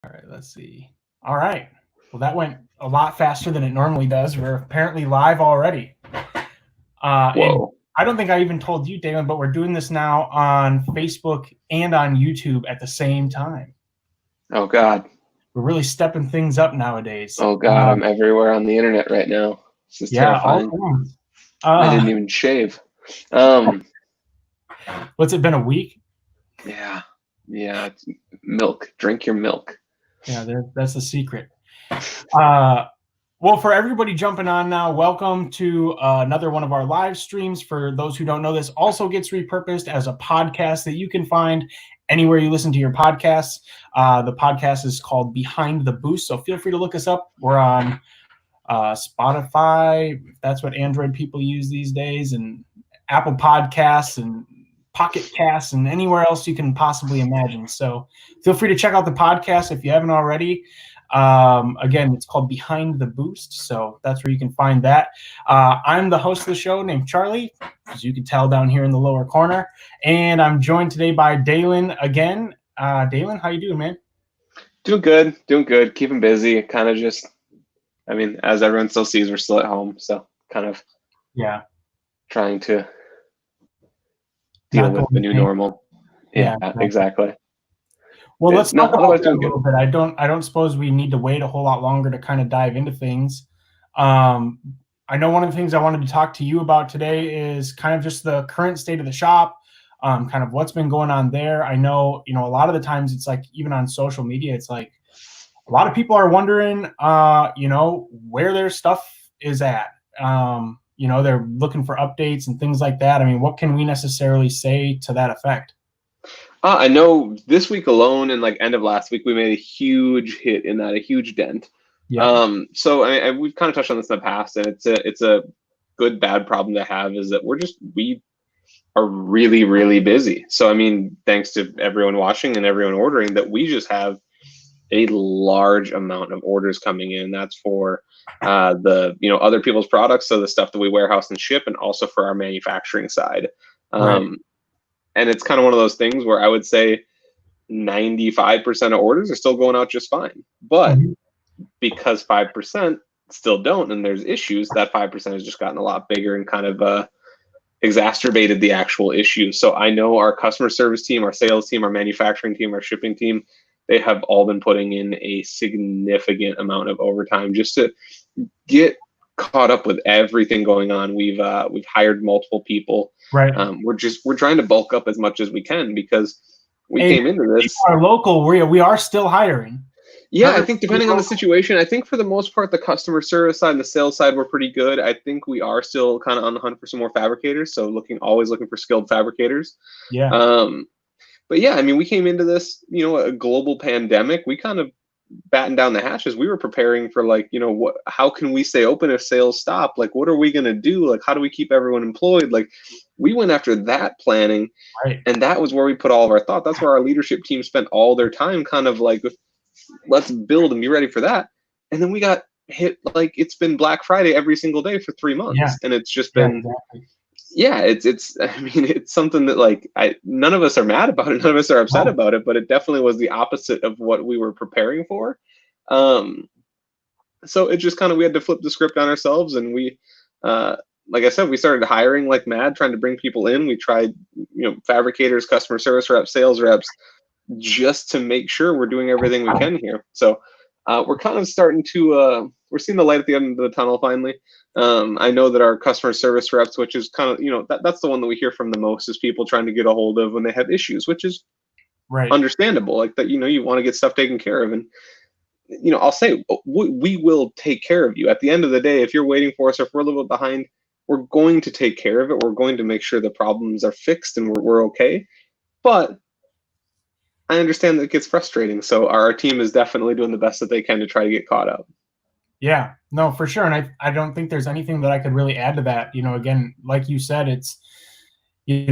All right, let's see. All right. Well, that went a lot faster than it normally does. We're apparently live already. And Whoa. I don't think I even told you, Daelen, but we're doing this now on Facebook and on YouTube at the same time. Oh God. We're really stepping things up nowadays. Oh God. I'm everywhere on the internet right now. This is Yeah, all terrifying. things. I didn't even shave. Um. What's it been, a week? Yeah. Yeah. Milk. Drink your milk. Yeah, that's the secret. Well, for everybody jumping on now, welcome to another one of our live streams. For those who don't know, this also gets repurposed as a podcast that you can find anywhere you listen to your podcasts. The podcast is called Behind the Boost, so feel free to look us up. We're on Spotify, if that's what Android people use these days, and Apple Podcasts and Pocket Casts and anywhere else you can possibly imagine. So feel free to check out the podcast if you haven't already. Again, it's called Behind the Boost, so that's where you can find that. I'm the host of the show named Charlie, as you can tell down here in the lower corner, and I'm joined today by Daelen again. Daelen, how you doing, man? Doing good. Keeping busy. Kind of just. I mean, as everyone still sees, we're still at home, so kind of. Yeah. Trying to deal with the new normal. Yeah, exactly. Well, let's talk about that a little bit. I don't suppose we need to wait a whole lot longer to kind of dive into things. I know one of the things I wanted to talk to you about today is kind of just the current state of the shop, kind of what's been going on there. I know, a lot of the times it's like, even on social media, it's like a lot of people are wondering, where their stuff is at. They're looking for updates and things like that. I mean, what can we necessarily say to that effect? I know this week alone and like end of last week, we made a huge hit in that, a huge dent. Yeah. So we've kind of touched on this in the past, and it's a good, bad problem to have, is that we are really, really busy. So, I mean, thanks to everyone watching and everyone ordering, that we just have a large amount of orders coming in. That's for the other people's products, so the stuff that we warehouse and ship, and also for our manufacturing side. Right. And it's kind of one of those things where I would say 95% of orders are still going out just fine. But because 5% still don't, and there's issues, that 5% has just gotten a lot bigger and kind of exacerbated the actual issues. So I know our customer service team, our sales team, our manufacturing team, our shipping team, they have all been putting in a significant amount of overtime just to get caught up with everything going on. We've hired multiple people. Right. We're trying to bulk up as much as we can, because we came into this. Our local, we are still hiring. Yeah, I think depending on the situation, I think for the most part, the customer service side and the sales side were pretty good. I think we are still kind of on the hunt for some more fabricators. So always looking for skilled fabricators. Yeah. But yeah, I mean, we came into this, a global pandemic. We kind of battened down the hatches. We were preparing for how can we stay open if sales stop? Like, what are we going to do? Like, how do we keep everyone employed? Like, we went after that planning, right. And that was where we put all of our thought. That's where our leadership team spent all their time, kind of like, let's build and be ready for that. And then we got hit, like, it's been Black Friday every single day for 3 months. Yeah. And it's just been, exactly. Yeah, I mean, it's something that, like, none of us are mad about it. None of us are upset about it, but it definitely was the opposite of what we were preparing for. So it just kind of, we had to flip the script on ourselves, and we, like I said, we started hiring like mad, trying to bring people in. We tried, fabricators, customer service reps, sales reps, just to make sure we're doing everything we can here. So we're kind of starting to, we're seeing the light at the end of the tunnel finally. I know that our customer service reps, which is kind of, that's the one that we hear from the most, is people trying to get a hold of when they have issues, which is understandable. Like that, you want to get stuff taken care of. And, I'll say, we will take care of you. At the end of the day, if you're waiting for us, or if we're a little bit behind, we're going to take care of it. We're going to make sure the problems are fixed and we're okay. But I understand that it gets frustrating. So our team is definitely doing the best that they can to try to get caught up. Yeah, no, for sure. And I don't think there's anything that I could really add to that. Again, like you said, it's,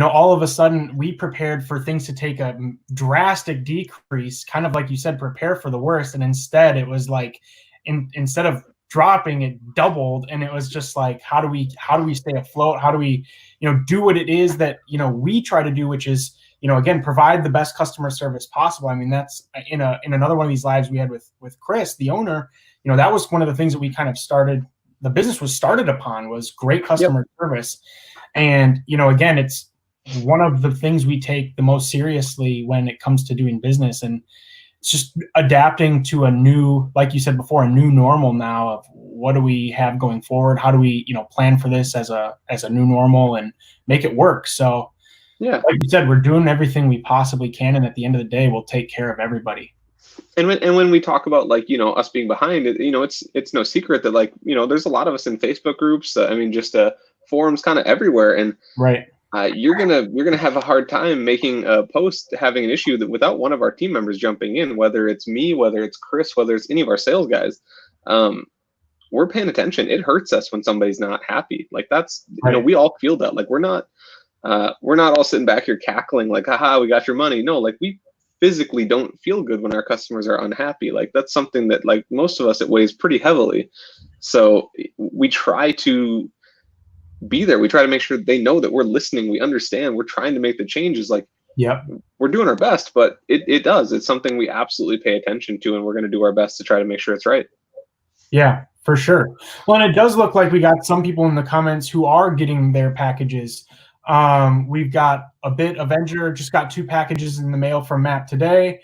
all of a sudden we prepared for things to take a drastic decrease, kind of like you said, prepare for the worst. And instead it was like, instead of dropping, it doubled. And it was just like, how do we stay afloat? How do we, do what it is that, we try to do, which is, again, provide the best customer service possible. I mean, that's in another one of these lives we had with Chris, the owner. That was one of the things that we kind of started. The business was started upon was great customer service, and again, it's one of the things we take the most seriously when it comes to doing business, and it's just adapting to a new, like you said before, a new normal now of what do we have going forward? How do we, plan for this as a new normal and make it work? So, yeah, like you said, we're doing everything we possibly can, and at the end of the day, we'll take care of everybody. And when we talk about like us being behind it, it's no secret that like there's a lot of us in Facebook groups. I mean, just forums kind of everywhere, and right. You're gonna have a hard time making a post having an issue that without one of our team members jumping in, whether it's me, whether it's Chris, whether it's any of our sales guys. We're paying attention. It hurts us when somebody's not happy. Like that's Right. we all feel that. Like we're not all sitting back here cackling like, haha, we got your money. No, like we physically don't feel good when our customers are unhappy. Like that's something that like most of us, it weighs pretty heavily. So we try to be there. We try to make sure they know that we're listening. We understand. We're trying to make the changes. Like, yep, we're doing our best, but it does. It's something we absolutely pay attention to, and we're going to do our best to try to make sure it's right. Yeah, for sure. Well, and it does look like we got some people in the comments who are getting their packages. We've got a bit Avenger just got 2 packages in the mail from Map today.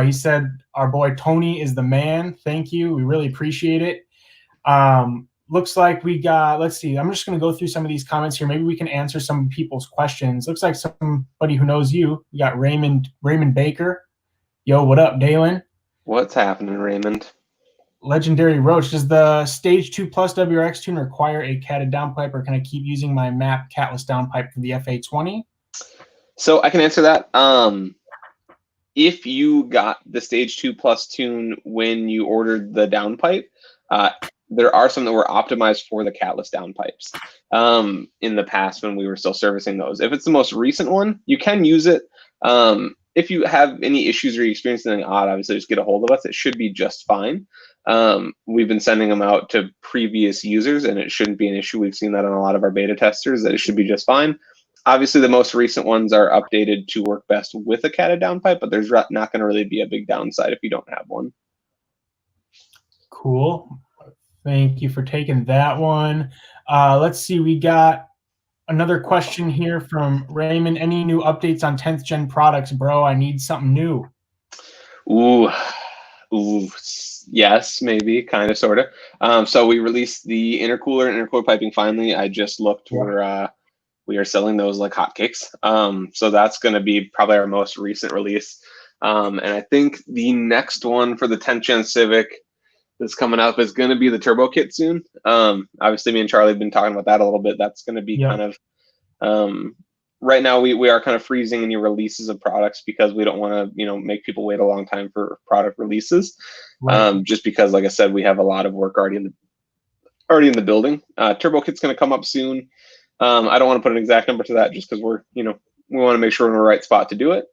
He said our boy Tony is the man. Thank you. We really appreciate it. Looks like we got, let's see, I'm just going to go through some of these comments here. Maybe we can answer some people's questions. Looks like somebody who knows you. We got Raymond Baker. Yo, what up, Daelen? What's happening, Raymond? Legendary Roach, does the Stage 2 Plus WRX tune require a catted downpipe, or can I keep using my MAP catless downpipe for the FA20? So I can answer that. If you got the Stage 2 Plus tune when you ordered the downpipe, there are some that were optimized for the catless downpipes in the past when we were still servicing those. If it's the most recent one, you can use it. If you have any issues or you experience anything odd, obviously just get a hold of us. It should be just fine. We've been sending them out to previous users, and it shouldn't be an issue. We've seen that on a lot of our beta testers, that it should be just fine. Obviously, the most recent ones are updated to work best with a catted downpipe, but there's not going to really be a big downside if you don't have one. Cool. Thank you for taking that one. Let's see. We got another question here from Raymond. Any new updates on 10th gen products, bro? I need something new. Ooh, yes, maybe, kind of, sort of. So we released the intercooler and intercooler piping finally. I just looked. Yeah. We are selling those like hotcakes. So that's going to be probably our most recent release. And I think the next one for the 10th gen Civic that's coming up is going to be the turbo kit soon. Obviously, me and Charlie have been talking about that a little bit. That's going to be kind of right now. We are kind of freezing any releases of products because we don't want to make people wait a long time for product releases. Right. Just because, like I said, we have a lot of work already in the building. Turbo kit's going to come up soon. I don't want to put an exact number to that just because we want to make sure we're in the right spot to do it.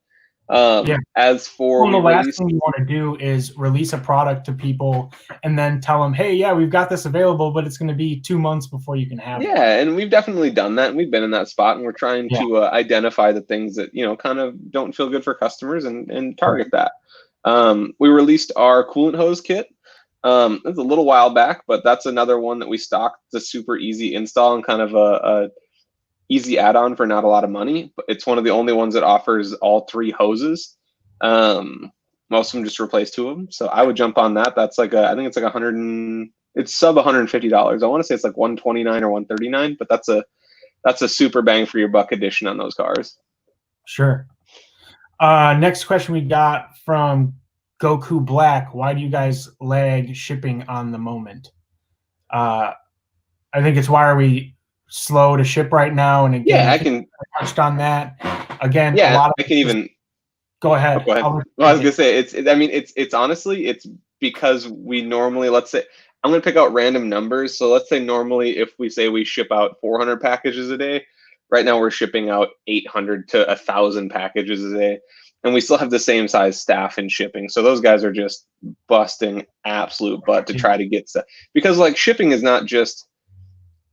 As for the last thing you want to do is release a product to people and then tell them, hey, yeah, we've got this available, but it's going to be 2 months before you can have it. Yeah, and we've definitely done that, and we've been in that spot, and we're trying to identify the things that kind of don't feel good for customers and target that. We released our coolant hose kit. It's a little while back, but that's another one that we stocked. It's a super easy install and kind of a easy add-on for not a lot of money, but it's one of the only ones that offers all 3 hoses. Most of them just replace 2 of them, so I would jump on that. That's like I think it's like it's sub $150. I want to say it's like $129 or $139, but that's a super bang for your buck addition on those cars. Sure. Next question we got from Goku Black. Why do you guys lag shipping on the moment? I think it's why are we slow to ship right now? And again, I can touched on that. Again, a lot of I can even go ahead. Go ahead. Well, I was gonna say it's honestly it's because we normally, let's say, I'm gonna pick out random numbers. So let's say normally if we say we ship out 400 packages a day, right now we're shipping out 800 to 1,000 packages a day. And we still have the same size staff in shipping. So those guys are just busting absolute butt to try to get stuff. Because like shipping is not just,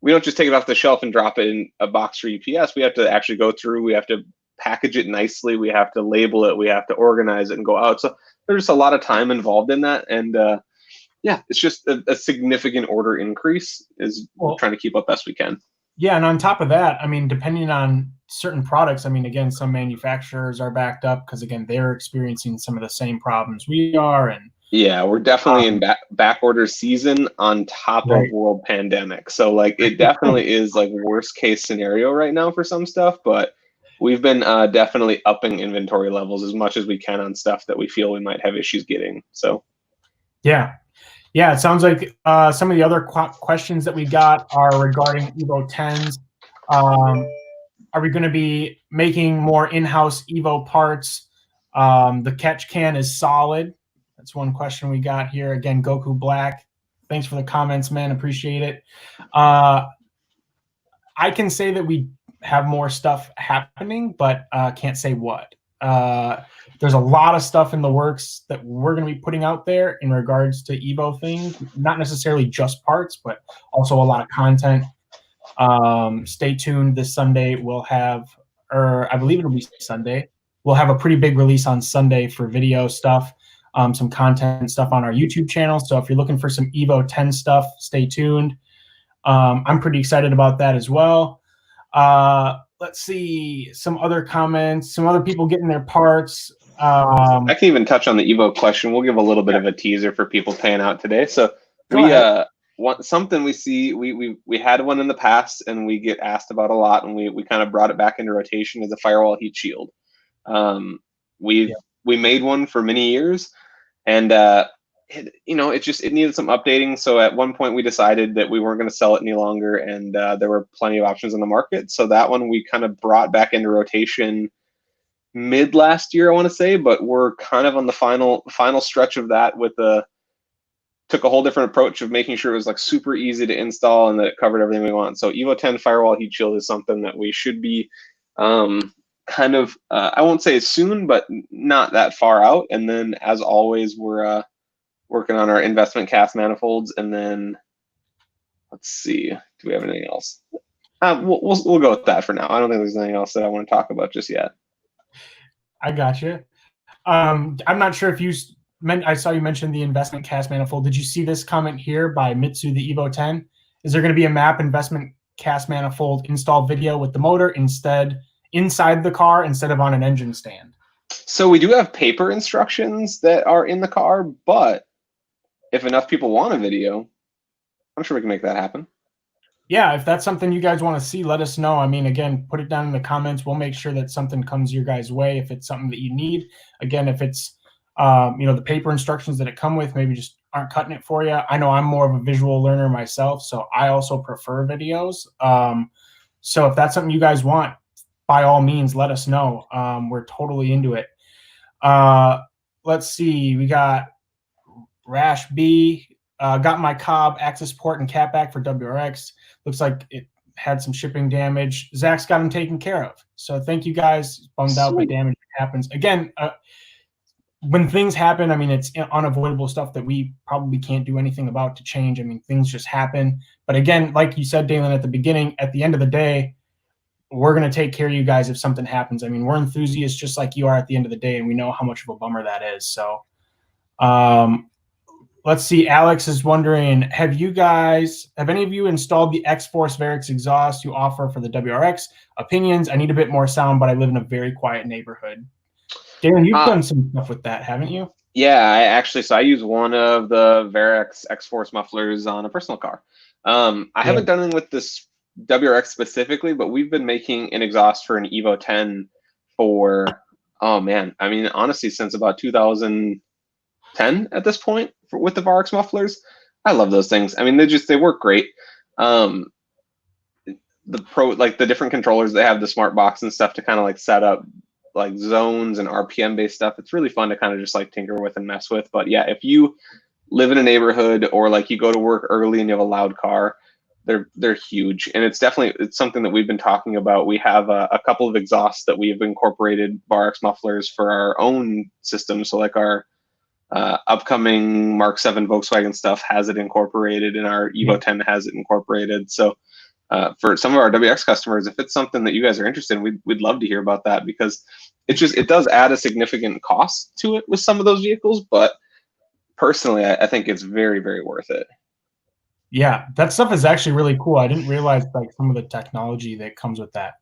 we don't just take it off the shelf and drop it in a box for UPS. We have to actually go through, we have to package it nicely. We have to label it. We have to organize it and go out. So there's just a lot of time involved in that. And yeah, it's just a significant order increase is we're trying to keep up best we can. Yeah, and on top of that, I mean, depending on certain products, I mean, again, some manufacturers are backed up because, again, they're experiencing some of the same problems we are. And yeah, we're definitely in back order season on top of world pandemic. So like it definitely is like worst case scenario right now for some stuff, but we've been definitely upping inventory levels as much as we can on stuff that we feel we might have issues getting. So yeah. Yeah, it sounds like some of the other questions that we got are regarding Evo 10s. Are we going to be making more in-house Evo parts? The catch can is solid. That's one question we got here. Again, Goku Black, thanks for the comments, man. Appreciate it. I can say that we have more stuff happening, but can't say what. There's a lot of stuff in the works that we're going to be putting out there in regards to Evo things, not necessarily just parts, but also a lot of content. Stay tuned. This Sunday we'll have, or I believe it'll be Sunday, we'll have a pretty big release on Sunday for video stuff, some content stuff on our YouTube channel. So if you're looking for some Evo 10 stuff, stay tuned. I'm pretty excited about that as well. Let's see some other comments, some other people getting their parts. I can even touch on the Evo question. We'll give a little bit of a teaser for people paying out today. So want something we see. We had one in the past, and we get asked about a lot, and we kind of brought it back into rotation as a firewall heat shield. We made one for many years, and it needed some updating. So at one point we decided that we weren't going to sell it any longer, and there were plenty of options on the market. So that one we kind of brought back into rotation mid last year, I want to say, but we're kind of on the final stretch of that with took a whole different approach of making sure it was like super easy to install and that it covered everything we want. So Evo 10 firewall heat shield is something that we should be kind of I won't say soon, but not that far out. And then as always, we're working on our investment cast manifolds. And then let's see, do we have anything else? We'll go with that for now. I don't think there's anything else that I want to talk about just yet. I got you. I'm not sure if I saw you mention the investment cast manifold. Did you see this comment here by Mitsu, the Evo 10? Is there going to be a MAP investment cast manifold install video with the motor inside the car instead of on an engine stand? So we do have paper instructions that are in the car, but if enough people want a video, I'm sure we can make that happen. Yeah, if that's something you guys want to see, let us know. I mean, again, put it down in the comments. We'll make sure that something comes your guys' way if it's something that you need. Again, if it's the paper instructions that it come with maybe just aren't cutting it for you. I know I'm more of a visual learner myself, so I also prefer videos. So if that's something you guys want, by all means, let us know. We're totally into it. Let's see. We got Rash B. Got my Cobb access port and catback for WRX. Looks like it had some shipping damage. Zach's got them taken care of. So thank you guys. Bummed out, but damage happens. Again, when things happen, I mean, it's unavoidable stuff that we probably can't do anything about to change. I mean, things just happen. But again, like you said, Daelen, at the beginning, at the end of the day, we're going to take care of you guys if something happens. I mean, we're enthusiasts just like you are at the end of the day, and we know how much of a bummer that is. So let's see. Alex is wondering, have any of you installed the X-Force Varix exhaust you offer for the WRX? Opinions, I need a bit more sound, but I live in a very quiet neighborhood. Daelen, you've done some stuff with that, haven't you? Yeah, I use one of the Varix X-Force mufflers on a personal car. I haven't done it with this WRX specifically, but we've been making an exhaust for an Evo 10 for, oh man, I mean, honestly, since about 2010 at this point with the Varix mufflers. I love those things. I mean, they work great. The different controllers, they have the smart box and stuff to kind of like set up like zones and RPM based stuff. It's really fun to kind of just like tinker with and mess with. But yeah, if you live in a neighborhood or like you go to work early and you have a loud car, they're huge. And it's something that we've been talking about. We have a couple of exhausts that we have incorporated Varix mufflers for our own system. So like our upcoming Mark 7 Volkswagen stuff has it incorporated, and our Evo 10 has it incorporated. So for some of our WX customers, if it's something that you guys are interested in, we'd love to hear about that, because it does add a significant cost to it with some of those vehicles, but personally, I think it's very, very worth it. Yeah, that stuff is actually really cool. I didn't realize like some of the technology that comes with that.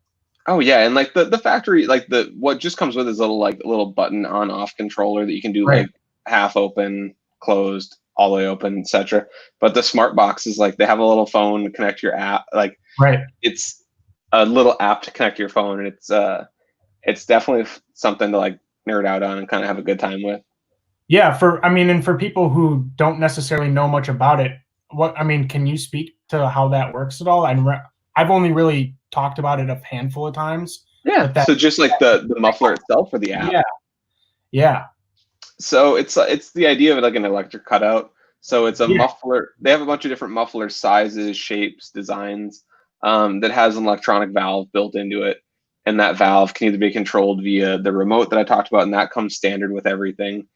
Oh yeah, and like the factory, like what just comes with is a little button on off controller that you can do Right. like half open, closed, all the way open, etc. But the smart box is like they have a little phone to connect your app. Like Right. it's a little app to connect your phone, and it's definitely something to like nerd out on and kind of have a good time with. Yeah, and for people who don't necessarily know much about it, can you speak to how that works at all? I've only really talked about it a handful of times, Yeah. but that, So just like the muffler itself for the app. yeah, yeah, So it's the idea of like an electric cutout. So it's a yeah, muffler. They have a bunch of different muffler sizes, shapes, designs, that has an electronic valve built into it, and that valve can either be controlled via the remote that I talked about, and that comes standard with everything.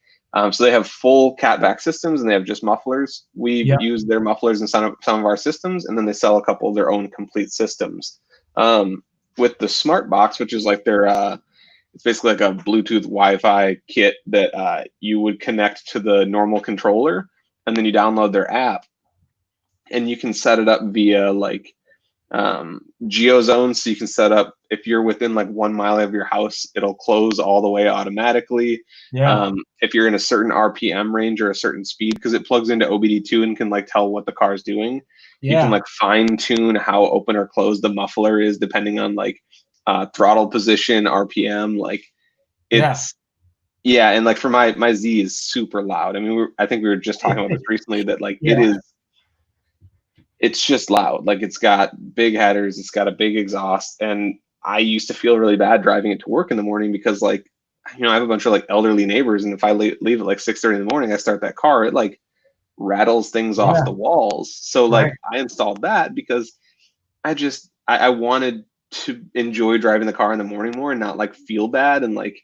So they have full catback systems, and they have just mufflers. We yeah, use their mufflers in some of our systems, and then they sell a couple of their own complete systems. With the smart box, which is like their it's basically like a Bluetooth Wi-Fi kit that you would connect to the normal controller, and then you download their app, and you can set it up via like geo zones. So you can set up, if you're within like 1 mile of your house, it'll close all the way automatically. yeah, If you're in a certain RPM range or a certain speed, because it plugs into OBD2 and can like tell what the car is doing, you can yeah, like fine tune how open or closed the muffler is depending on like throttle position, RPM. Like yeah, it's yeah, and like for my Z is super loud. I mean, I think we were just talking about this recently, that like yeah, it's just loud. Like it's got big headers, it's got a big exhaust, and I used to feel really bad driving it to work in the morning because like I have a bunch of like elderly neighbors, and if I leave at like 6:30 in the morning, I start that car, it like rattles things off yeah, the walls. So right, like I installed that because I wanted to enjoy driving the car in the morning more and not like feel bad and like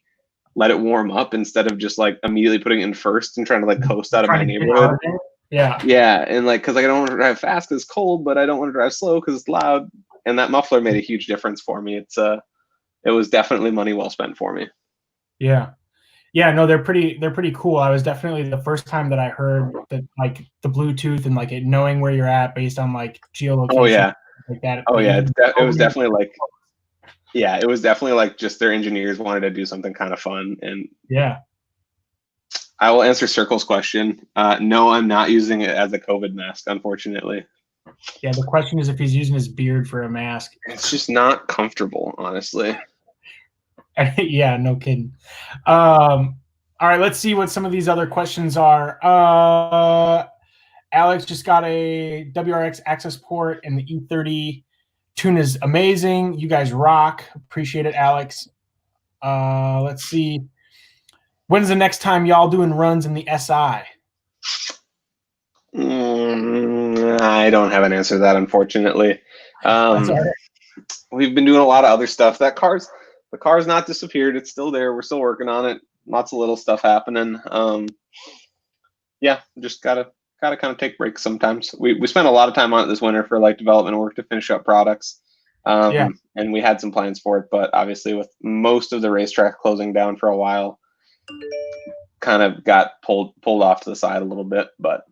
let it warm up instead of just like immediately putting it in first and trying to like coast out of trying my to get out neighborhood. of it. Yeah, Yeah, and like because like, I don't want to drive fast because it's cold, but I don't want to drive slow because it's loud. And that muffler made a huge difference for me. It was definitely money well spent for me. yeah. Yeah, no, they're pretty cool. I was definitely the first time that I heard that like the Bluetooth and like it knowing where you're at based on like Oh geolocation yeah, like that. oh Like yeah. even It was definitely like yeah, it was definitely like just their engineers wanted to do something kind of fun. And yeah, I will answer Circle's question. No, I'm not using it as a COVID mask, unfortunately. yeah. The question is if he's using his beard for a mask. It's just not comfortable, honestly. Yeah, no kidding. All right, let's see what some of these other questions are. Alex just got a WRX access port, and the E30 tune is amazing. You guys rock. Appreciate it, Alex. Let's see. When's the next time y'all doing runs in the SI? I don't have an answer to that, unfortunately. That's all Um, right. we've been doing a lot of other stuff. The car's not disappeared. It's still there. We're still working on it. Lots of little stuff happening. Yeah, just gotta kind of take breaks sometimes. We spent a lot of time on it this winter for like development work to finish up products. Yeah, And we had some plans for it, but obviously with most of the racetrack closing down for a while, kind of got pulled off to the side a little bit. But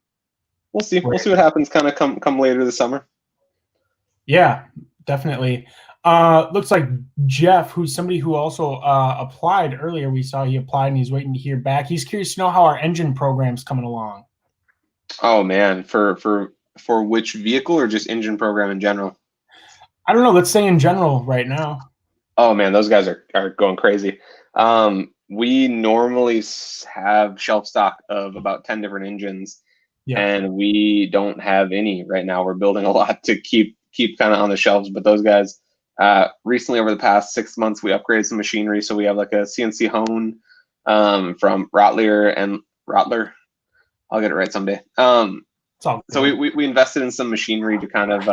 we'll see. We'll right. see what happens. Kind of come later this summer. Yeah, definitely. Looks like Jeff, who's somebody who also applied earlier. We saw he applied and he's waiting to hear back. He's curious to know how our engine program's coming along. Oh man, for which vehicle or just engine program in general? I don't know. Let's say in general right now. Oh man, those guys are going crazy. We normally have shelf stock of about 10 different engines, Yeah, and we don't have any right now. We're building a lot to keep kind of on the shelves, but those guys recently over the past 6 months we upgraded some machinery, so we have like a CNC hone from Rottler. I'll get it right someday. it's all So good. we invested in some machinery to kind of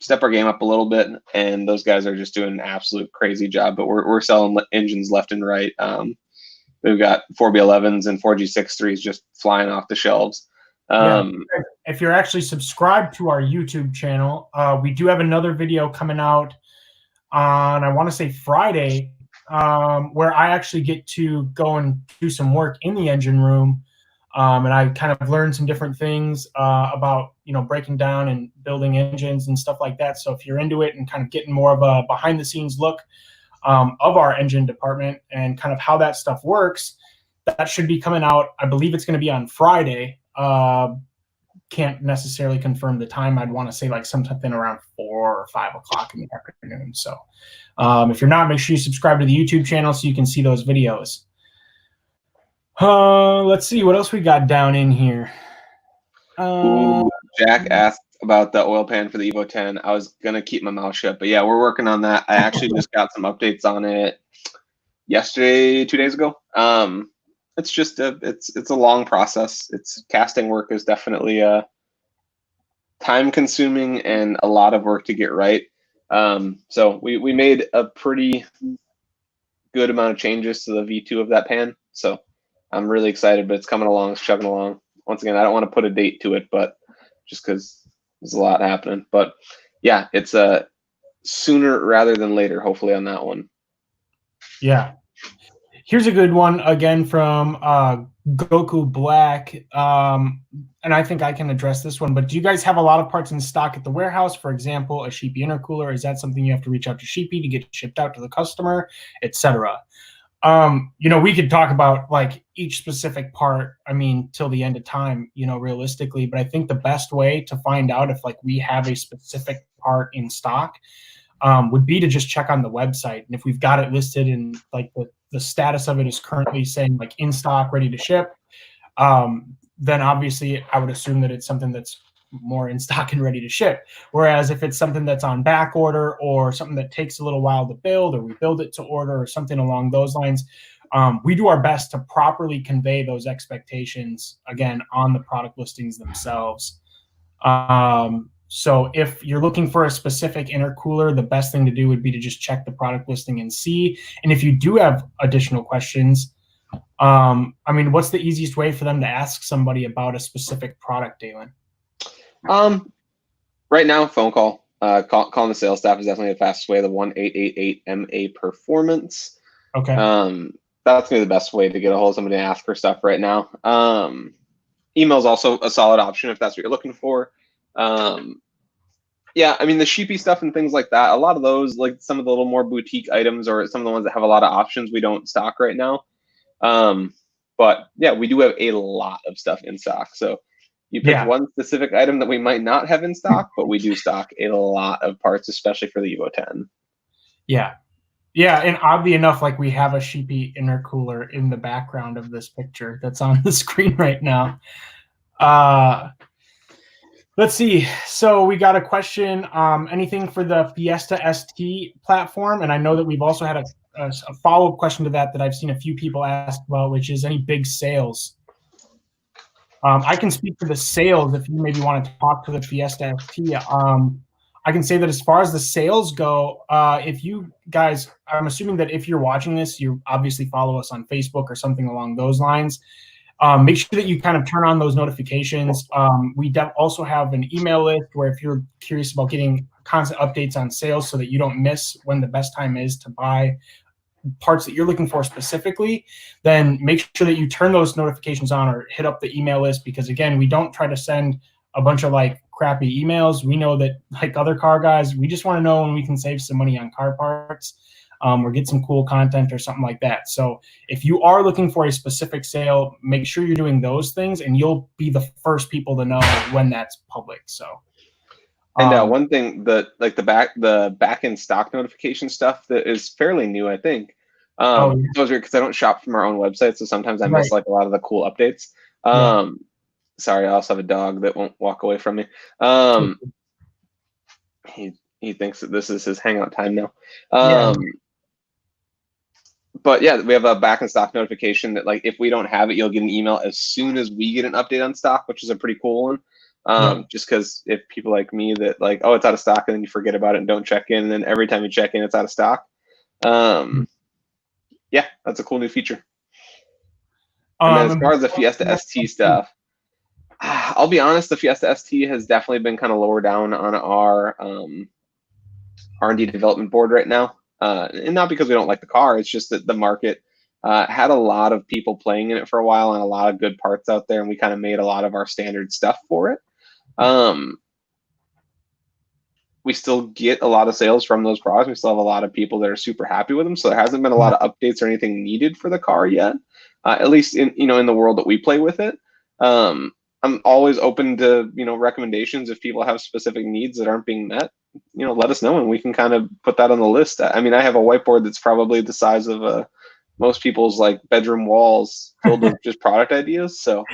step our game up a little bit, and those guys are just doing an absolute crazy job. But we're selling engines left and right. We've got 4B11s and 4G63s just flying off the shelves. Yeah, Um, if you're actually subscribed to our YouTube channel, we do have another video coming out on, I want to say Friday, where I actually get to go and do some work in the engine room. And I kind of learned some different things about, breaking down and building engines and stuff like that. So if you're into it and kind of getting more of a behind the scenes look of our engine department and kind of how that stuff works, that should be coming out. I believe it's going to be on Friday. Can't necessarily confirm the time. I'd want to say like something around 4 or 5 o'clock in the afternoon. So if you're not, make sure you subscribe to the YouTube channel so you can see those videos. Let's see what else we got down in here. Jack asked about the oil pan for the Evo 10. I was gonna keep my mouth shut, but yeah, we're working on that. I actually just got some updates on it yesterday, 2 days ago. It's just it's a long process. It's casting work is definitely time consuming and a lot of work to get right. So we made a pretty good amount of changes to the V2 of that pan. So I'm really excited, but it's coming along, it's chugging along. Once again, I don't want to put a date to it, but just because there's a lot happening. But yeah, it's sooner rather than later, hopefully, on that one. Yeah. Here's a good one again from Goku Black. And I think I can address this one, but do you guys have a lot of parts in stock at the warehouse? For example, a Sheepy intercooler, is that something you have to reach out to Sheepy to get shipped out to the customer, etc.? We could talk about like each specific part, till the end of time, realistically, but I think the best way to find out if like we have a specific part in stock would be to just check on the website. And if we've got it listed and like the status of it is currently saying like in stock, ready to ship, then obviously I would assume that it's something that's more in stock and ready to ship. Whereas if it's something that's on back order or something that takes a little while to build, or we build it to order or something along those lines, we do our best to properly convey those expectations again on the product listings themselves. So if you're looking for a specific intercooler, the best thing to do would be to just check the product listing and see. And if you do have additional questions, what's the easiest way for them to ask somebody about a specific product, Daelen? Right now, phone call. Calling the sales staff is definitely the fastest way. The 1-888 MAPerformance. Okay. That's gonna be the best way to get a hold of somebody and ask for stuff right now. Email is also a solid option if that's what you're looking for. Yeah, the Sheepy stuff and things like that, a lot of those, like some of the little more boutique items or some of the ones that have a lot of options, we don't stock right now. But yeah, we do have a lot of stuff in stock. So you pick one specific item that we might not have in stock, but we do stock a lot of parts, especially for the Evo 10. Yeah. Yeah, and oddly enough, like we have a Sheepy intercooler in the background of this picture that's on the screen right now. Let's see. So we got a question. Anything for the Fiesta ST platform? And I know that we've also had a follow-up question to that I've seen a few people ask about, which is any big sales. I can speak to the sales if you maybe want to talk to the Fiesta ST. I can say that as far as the sales go, if you guys, I'm assuming that if you're watching this, you obviously follow us on Facebook or something along those lines. Make sure that you kind of turn on those notifications. We also have an email list where if you're curious about getting constant updates on sales so that you don't miss when the best time is to buy parts that you're looking for specifically, then make sure that you turn those notifications on or hit up the email list, because again, we don't try to send a bunch of like crappy emails. We know that like other car guys, we just want to know when we can save some money on car parts. Or get some cool content or something like that. So if you are looking for a specific sale, make sure you're doing those things and you'll be the first people to know when that's public. So and one thing that like the back end stock notification stuff that is fairly new, I think. So it's weird because I don't shop from our own website, so sometimes I miss like a lot of the cool updates. Sorry, I also have a dog that won't walk away from me. He thinks that this is his hangout time now. But yeah, we have a back in stock notification that like if we don't have it, you'll get an email as soon as we get an update on stock, which is a pretty cool one. Just because if people like me that like, oh, it's out of stock, and then you forget about it and don't check in, and then every time you check in, it's out of stock. Yeah, that's a cool new feature. And then as far as the Fiesta ST stuff, a I'll be honest, the Fiesta ST has definitely been kind of lower down on our R&D development board right now. And not because we don't like the car, it's just that the market had a lot of people playing in it for a while and a lot of good parts out there, and we kind of made a lot of our standard stuff for it. We still get a lot of sales from those products. We still have a lot of people that are super happy with them. So there hasn't been a lot of updates or anything needed for the car yet, at least in in the world that we play with it. I'm always open to recommendations if people have specific needs that aren't being met. Let us know and we can kind of put that on the list. I mean, I have a whiteboard that's probably the size of most people's like bedroom walls filled with just product ideas. So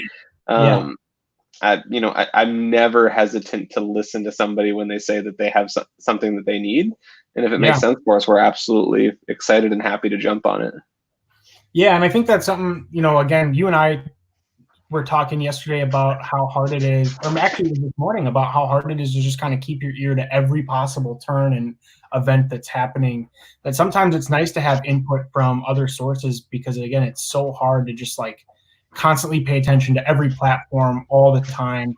I'm never hesitant to listen to somebody when they say that they have something that they need, and if it makes sense for us, we're absolutely excited and happy to jump on it. Yeah, and I think that's something, again, you and I were talking yesterday about how hard it is, or actually this morning, about how hard it is to just kind of keep your ear to every possible turn and event that's happening. That sometimes it's nice to have input from other sources, because again, it's so hard to just like constantly pay attention to every platform all the time,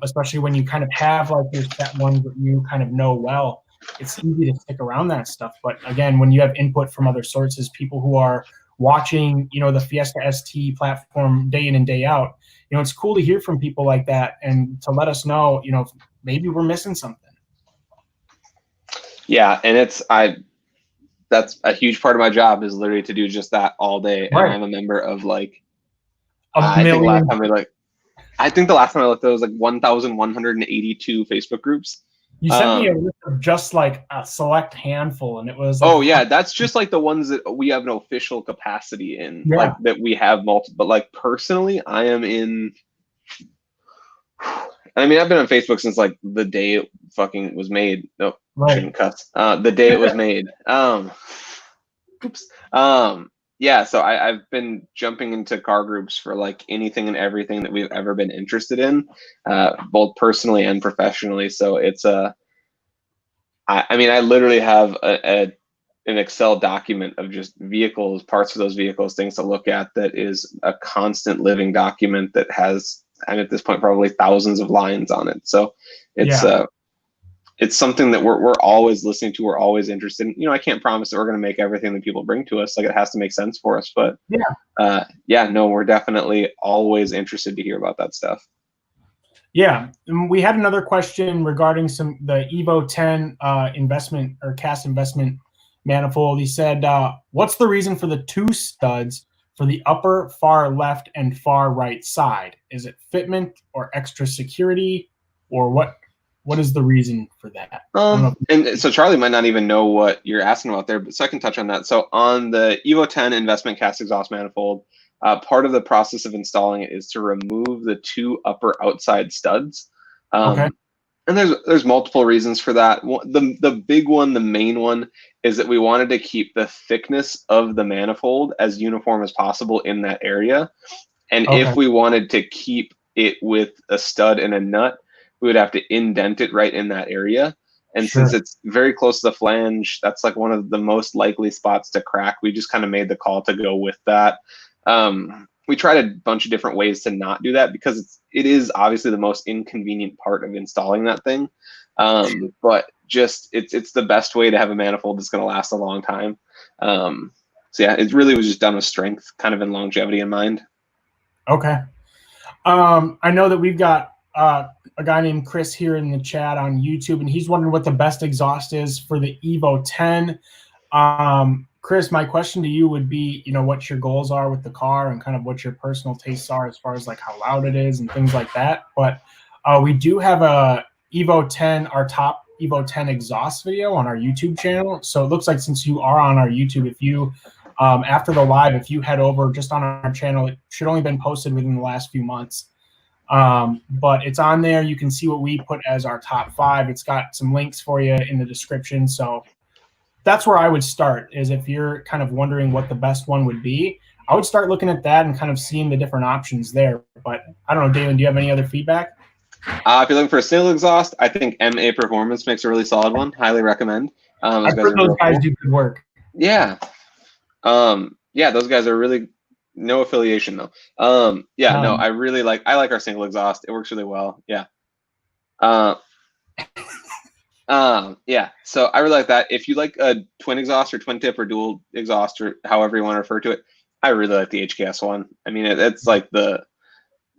especially when you kind of have like your set ones that you kind of know well. It's easy to stick around that stuff. But again, when you have input from other sources, people who are watching, the Fiesta ST platform day in and day out, it's cool to hear from people like that and to let us know, maybe we're missing something. Yeah, and that's a huge part of my job, is literally to do just that all day. Right. And I'm a member of like I think the last time I looked, there was like 1,182 Facebook groups. You sent me a list of just like a select handful, and it was like, oh yeah, that's just like the ones that we have an official capacity in, like that we have multiple. But like personally, I am in. I mean, I've been on Facebook since like the day it fucking was made. No, shouldn't cuss. The day it was made. Oops. Yeah, so I've been jumping into car groups for like anything and everything that we've ever been interested in, both personally and professionally. So it's I mean, I literally have an Excel document of just vehicles, parts of those vehicles, things to look at, that is a constant living document that has, and at this point, probably thousands of lines on it. So it's something that we're always listening to. We're always interested in. I can't promise that we're going to make everything that people bring to us. Like, it has to make sense for us. But no, we're definitely always interested to hear about that stuff. Yeah, and we had another question regarding the Evo 10 investment or cast investment manifold. He said, "What's the reason for the two studs for the upper far left and far right side? Is it fitment or extra security, or what? What is the reason for that?" And so Charlie might not even know what you're asking about there, but so I can touch on that. So on the Evo 10 investment cast exhaust manifold, part of the process of installing it is to remove the two upper outside studs. And there's multiple reasons for that. The big one, the main one, is that we wanted to keep the thickness of the manifold as uniform as possible in that area. And if we wanted to keep it with a stud and a nut, we would have to indent it right in that area. And since it's very close to the flange, that's like one of the most likely spots to crack. We just kind of made the call to go with that. We tried a bunch of different ways to not do that, because it is obviously the most inconvenient part of installing that thing. But just it's the best way to have a manifold that's going to last a long time. So yeah, it really was just done with strength, kind of in longevity in mind. Okay. I know that we've got a guy named Chris here in the chat on YouTube, and he's wondering what the best exhaust is for the Evo 10. Chris, my question to you would be, what your goals are with the car and kind of what your personal tastes are as far as like how loud it is and things like that. But we do have a Evo 10, our top Evo 10 exhaust video on our YouTube channel. So it looks like, since you are on our YouTube, if you after the live, if you head over just on our channel, it should only been posted within the last few months. But it's on there. You can see what we put as our top 5. It's got some links for you in the description. So that's where I would start, is if you're kind of wondering what the best one would be, I would start looking at that and kind of seeing the different options there. But I don't know, Daelen, do you have any other feedback? If you're looking for a single exhaust, I think MAPerformance makes a really solid one. Highly recommend. I've heard those guys do good work. Yeah. Yeah, those guys are really No affiliation though. Yeah, no, I like our single exhaust. It works really well. Yeah. Uh, yeah. So I really like that. If you like a twin exhaust or twin tip or dual exhaust or however you want to refer to it, I really like the HKS one. I mean, it's like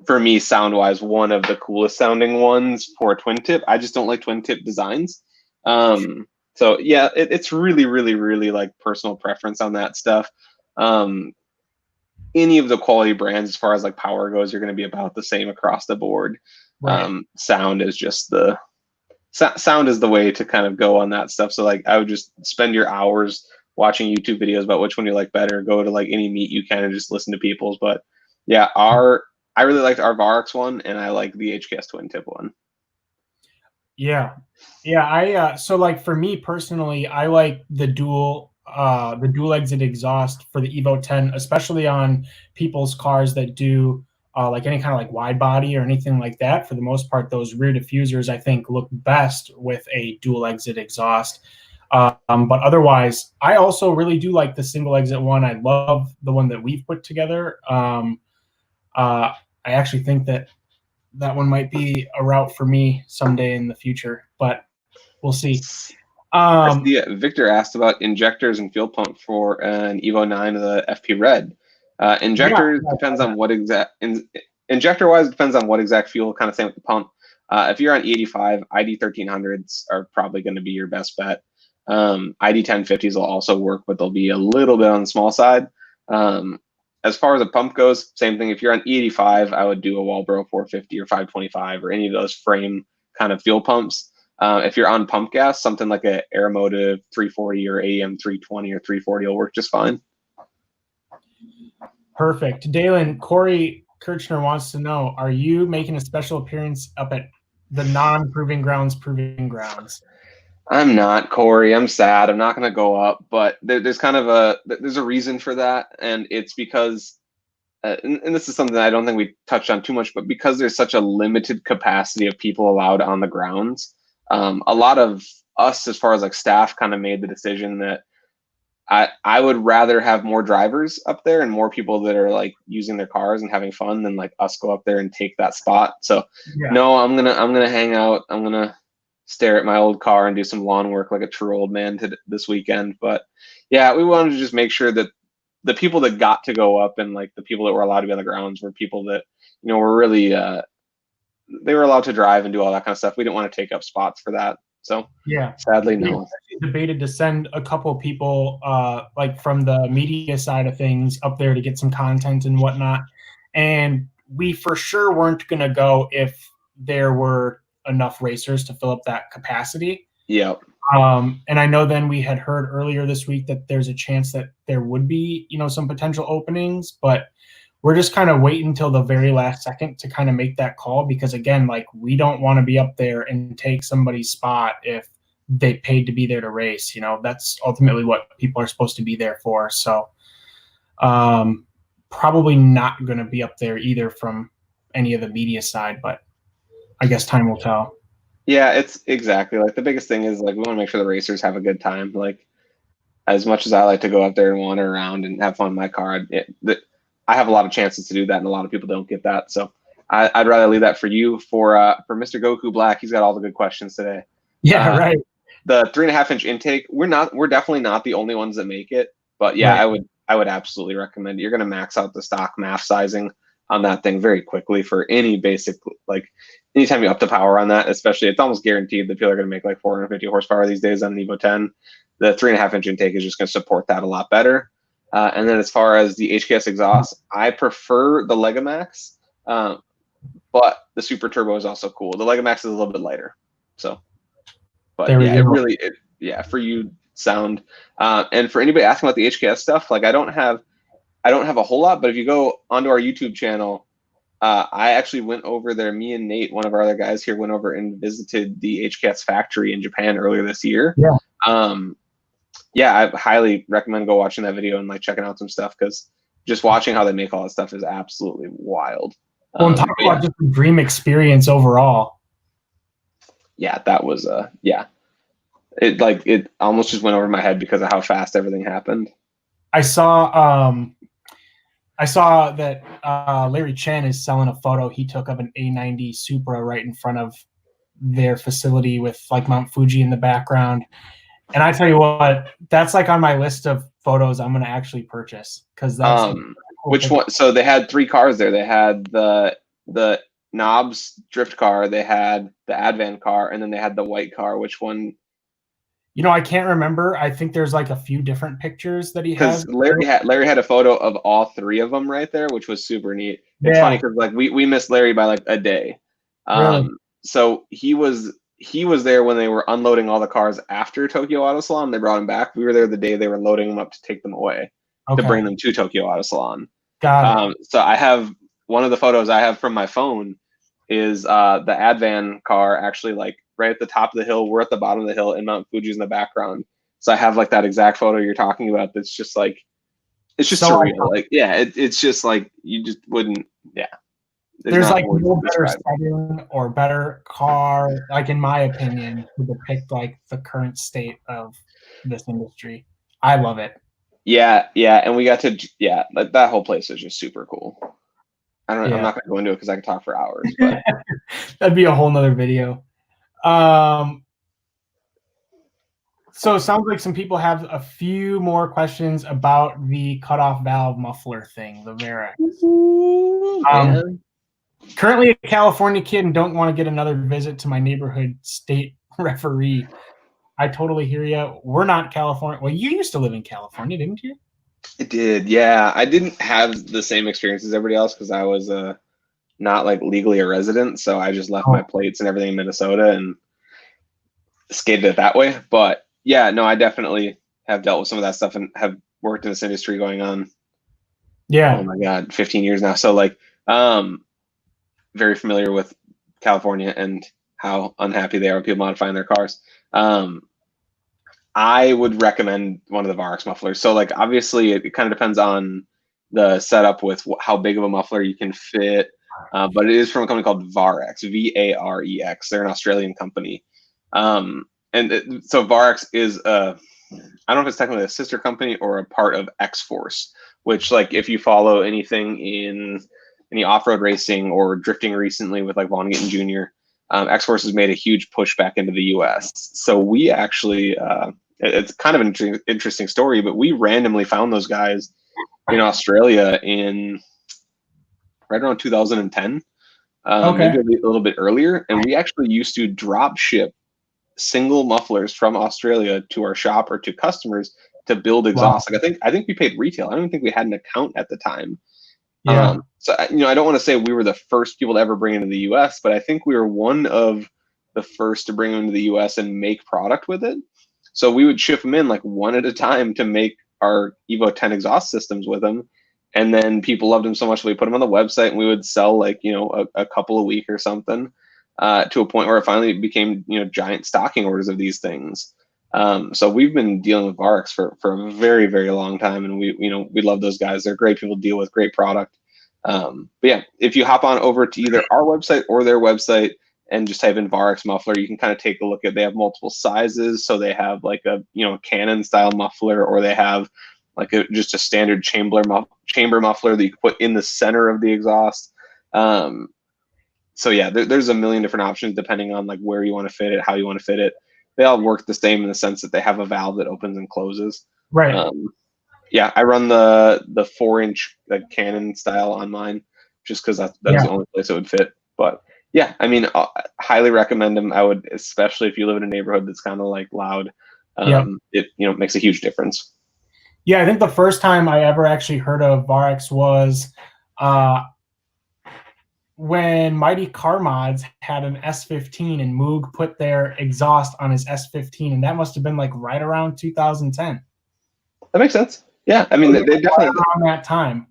for me, sound wise, one of the coolest sounding ones for a twin tip. I just don't like twin tip designs. So yeah, it's really, really, really like personal preference on that stuff. Any of the quality brands as far as like power goes, you're going to be about the same across the board. Right. Sound is just sound is the way to kind of go on that stuff. So like I would just spend your hours watching YouTube videos about which one you like better. Go to like any meet you can and just listen to people's. But yeah, I really liked our Varix one, and I like the HKS twin tip one. Yeah. I so like for me personally, I like the dual exit exhaust for the Evo 10, especially on people's cars that do like any kind of like wide body or anything like that. For the most part, those rear diffusers I think look best with a dual exit exhaust. But otherwise, I also really do like the single exit one. I love the one that we've put together. I actually think that one might be a route for me someday in the future, but we'll see. Victor asked about injectors and fuel pump for an Evo 9 of the FP Red. Injector depends on what exact injector wise depends on what exact fuel. Kind of same with the pump. If you're on E85, ID 1300s are probably going to be your best bet. ID 1050s will also work, but they'll be a little bit on the small side. As far as a pump goes, same thing. If you're on E85, I would do a Walbro 450 or 525 or any of those frame kind of fuel pumps. If you're on pump gas, something like a Aeromotive 340 or AEM 320 or 340 will work just fine. Perfect. Daelen, Corey Kirchner wants to know, are you making a special appearance up at the non-proving grounds proving grounds? I'm not, Corey. I'm sad. I'm not going to go up, but there's kind of there's a reason for that, and it's because and this is something I don't think we touched on too much, but because there's such a limited capacity of people allowed on the grounds, a lot of us, as far as like staff, kind of made the decision that I would rather have more drivers up there and more people that are like using their cars and having fun than like us go up there and take that spot. So no, I'm gonna hang out. I'm gonna stare at my old car and do some lawn work like a true old man this weekend. But yeah, we wanted to just make sure that the people that got to go up and like the people that were allowed to be on the grounds were people that, you know, were really they were allowed to drive and do all that kind of stuff. We didn't want to take up spots for that. So yeah, sadly, no. We debated to send a couple of people like from the media side of things up there to get some content and whatnot. And we for sure weren't going to go if there were enough racers to fill up that capacity. Yeah. And I know then we had heard earlier this week that there's a chance that there would be, you know, some potential openings, but we're just kind of waiting until the very last second to kind of make that call, because again, like, we don't want to be up there and take somebody's spot if they paid to be there to race. You know, that's ultimately what people are supposed to be there for. So probably not going to be up there either from any of the media side, but I guess time will tell. Yeah, it's exactly like the biggest thing is like we want to make sure the racers have a good time. Like, as much as I like to go up there and wander around and have fun in my car, I have a lot of chances to do that, and a lot of people don't get that. So I'd rather leave that for you. For Mr. Goku Black, he's got all the good questions today. Yeah, right. The 3.5-inch intake, we're definitely not the only ones that make it, but yeah, right. I would absolutely recommend it. You're going to max out the stock MAF sizing on that thing very quickly for any basic, like anytime you up the power on that, especially, it's almost guaranteed that people are going to make like 450 horsepower these days on an Evo 10. The 3.5-inch intake is just going to support that a lot better. And then as far as the HKS exhaust, I prefer the Legamax, but the Super Turbo is also cool. The Legamax is a little bit lighter, so. But yeah, for you, sound. And for anybody asking about the HKS stuff, like I don't have a whole lot, but if you go onto our YouTube channel, I actually went over there. Me and Nate, one of our other guys here, went over and visited the HKS factory in Japan earlier this year. Yeah. Yeah, I highly recommend go watching that video and like checking out some stuff, because just watching how they make all that stuff is absolutely wild. Well, and talk about just the dream experience overall. Yeah, that was yeah. It almost just went over my head because of how fast everything happened. I saw I saw that Larry Chen is selling a photo he took of an A90 Supra right in front of their facility with like Mount Fuji in the background. And I tell you what, that's like on my list of photos I'm going to actually purchase, because that's cool. Which one? So they had 3 cars there. They had the Knobs drift car, they had the Advan car, and then they had the white car. Which one? You know, I can't remember. I think there's like a few different pictures that he has. Because Larry had a photo of all 3 of them right there, which was super neat. It's funny because like we missed Larry by like a day. Really? So he was there when they were unloading all the cars after Tokyo Auto Salon. They brought him back. We were there the day they were loading them up to take them away, to bring them to Tokyo Auto Salon. Got it. So I have one of the photos I have from my phone is the Advan car actually like right at the top of the hill. We're at the bottom of the hill and Mount Fuji's in the background. So I have like that exact photo you're talking about. That's just like, it's just so surreal. Like, yeah, it's just like, you just wouldn't, yeah. There's like no better setting or better car, like in my opinion, to depict like the current state of this industry. I love it. Yeah, and we got to, that whole place is just super cool. I'm not going to go into it because I can talk for hours, but that'd be a whole nother video. So it sounds like some people have a few more questions about the cutoff valve muffler thing, the Varex. Currently a California kid and don't want to get another visit to my neighborhood state referee. I totally hear you. We're not California. Well, you used to live in California, didn't you? I did, yeah. I didn't have the same experience as everybody else because I was not like legally a resident, so I just left my plates and everything in Minnesota and skated it that way. But yeah, no, I definitely have dealt with some of that stuff and have worked in this industry going on, oh my God, 15 years now. So like, very familiar with California and how unhappy they are with people modifying their cars. I would recommend one of the Varex mufflers. So like, obviously it kind of depends on the setup with how big of a muffler you can fit. But it is from a company called Varex, Varex. They're an Australian company. So Varex is I don't know if it's technically a sister company or a part of X-Force, which like if you follow anything in any off-road racing or drifting recently with like Vaughn Gittin Jr., X-Force has made a huge push back into the US. So we actually, it's kind of an interesting story, but we randomly found those guys in Australia in right around 2010, maybe a little bit earlier. And we actually used to drop ship single mufflers from Australia to our shop or to customers to build exhaust. Like I think we paid retail. I don't even think we had an account at the time. So I don't want to say we were the first people to ever bring it into the US, but I think we were one of the first to bring them into the US and make product with it. So we would ship them in like one at a time to make our Evo 10 exhaust systems with them. And then people loved them so much, we put them on the website and we would sell like, a couple a week or something, to a point where it finally became, giant stocking orders of these things. So we've been dealing with Varex for a very, very long time. And we love those guys. They're great people to deal with, great product. But yeah, if you hop on over to either our website or their website and just type in Varex muffler, you can kind of take a look at, they have multiple sizes. So they have like a, Canon style muffler, or they have like just a standard chamber muffler that you can put in the center of the exhaust. So yeah, there's a million different options depending on like where you want to fit it, how you want to fit it. They all work the same in the sense that they have a valve that opens and closes. Right. Yeah, I run the 4-inch like Canon style on mine, just because that's the only place it would fit. But yeah, I mean, I highly recommend them. I would, especially if you live in a neighborhood that's kind of like loud. It makes a huge difference. Yeah, I think the first time I ever actually heard of Varex was when Mighty Car Mods had an S15 and Moog put their exhaust on his S15, and that must have been like right around 2010. That makes sense. Yeah, I mean, they definitely around that time.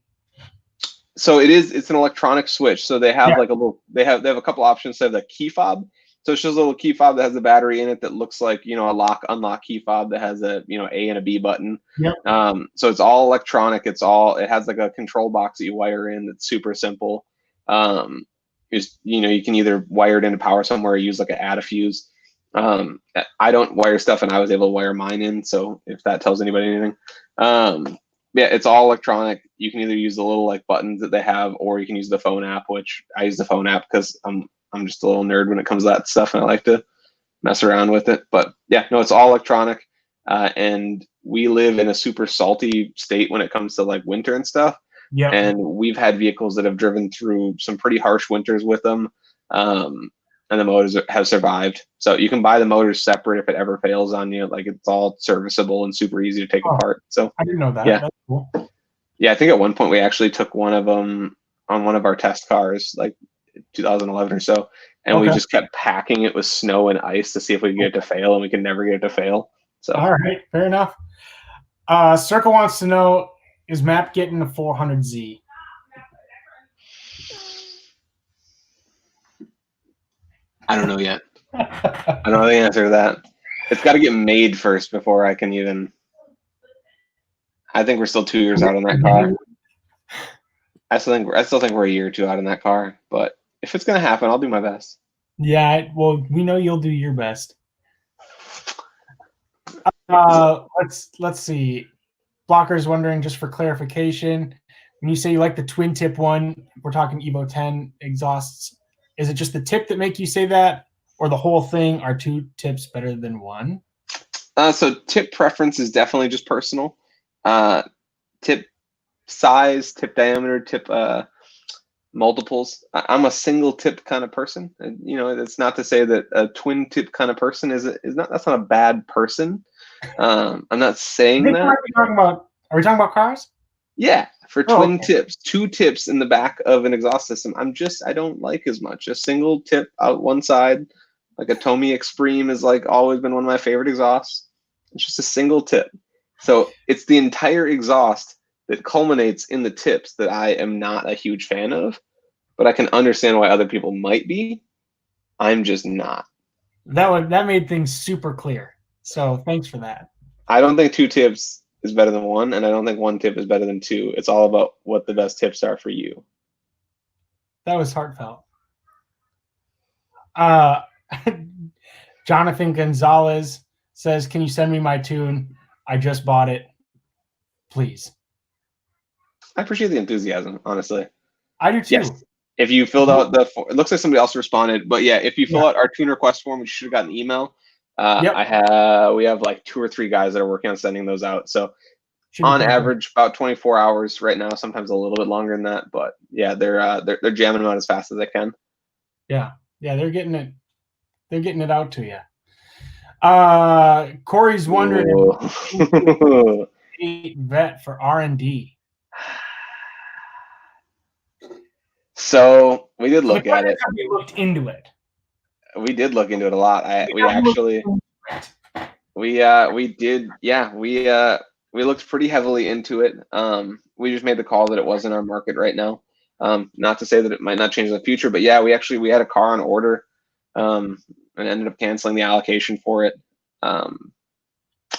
So it's an electronic switch. So they have like a little, they have a couple options. They have the key fob. So it's just a little key fob that has a battery in it that looks like, a lock unlock key fob that has a, A and a B button. So it's all electronic. It has like a control box that you wire in that's super simple. You can either wire it into power somewhere or use like an add a fuse. I don't wire stuff, and I was able to wire mine in. So if that tells anybody anything, Yeah, it's all electronic. You can either use the little like buttons that they have, or you can use the phone app, which I use the phone app because I'm just a little nerd when it comes to that stuff, and I like to mess around with it. But yeah, no, it's all electronic, and we live in a super salty state when it comes to like winter and stuff. Yeah. And we've had vehicles that have driven through some pretty harsh winters with them, and the motors have survived. So you can buy the motors separate if it ever fails on you. Like it's all serviceable and super easy to take apart. So I didn't know that. yeah, that's cool. Yeah, I think at one point we actually took one of them on one of our test cars, like 2011 or so, and we just kept packing it with snow and ice to see if we could get it to fail, and we could never get it to fail. So all right, fair enough. Circle wants to know, is Map getting the 400Z? I don't know yet. I don't know the answer to that. It's got to get made first before I can even. I think we're still 2 years out on that car. I still think we're a year or two out on that car. But if it's gonna happen, I'll do my best. Yeah, well, we know you'll do your best. Let's see. Blocker's wondering, just for clarification, when you say you like the twin tip one, we're talking Evo 10 exhausts. Is it just the tip that make you say that, or the whole thing? Are two tips better than one? So tip preference is definitely just personal. Tip size, tip diameter, tip multiples. I'm a single tip kind of person. And, you know, it's not to say that a twin tip kind of person is not. That's not a bad person. I'm not saying that. Are we talking about cars? Yeah, for twin tips, two tips in the back of an exhaust system. I don't like as much. A single tip out one side, like a Tomy Extreme, is like always been one of my favorite exhausts. It's just a single tip. So it's the entire exhaust that culminates in the tips that I am not a huge fan of, but I can understand why other people might be. I'm just not. That made things super clear. So thanks for that. I don't think two tips is better than one, and I don't think one tip is better than two. It's all about what the best tips are for you. That was heartfelt. Jonathan Gonzalez says, "Can you send me my tune? I just bought it. Please." I appreciate the enthusiasm, honestly. I do too. Yes. If you filled out it looks like somebody else responded, but yeah, if you fill out our tune request form, you should have gotten an email. We have like 2 or 3 guys that are working on sending those out. So on average, about 24 hours right now, sometimes a little bit longer than that. But yeah, they're jamming them out as fast as they can. Yeah, they're getting it. They're getting it out to you. Corey's wondering, vet for R&D. So we did look at it. We looked into it. We did look into it a lot. We looked pretty heavily into it. We just made the call that it wasn't our market right now. Not to say that it might not change in the future, but yeah, we had a car on order, and ended up canceling the allocation for it. I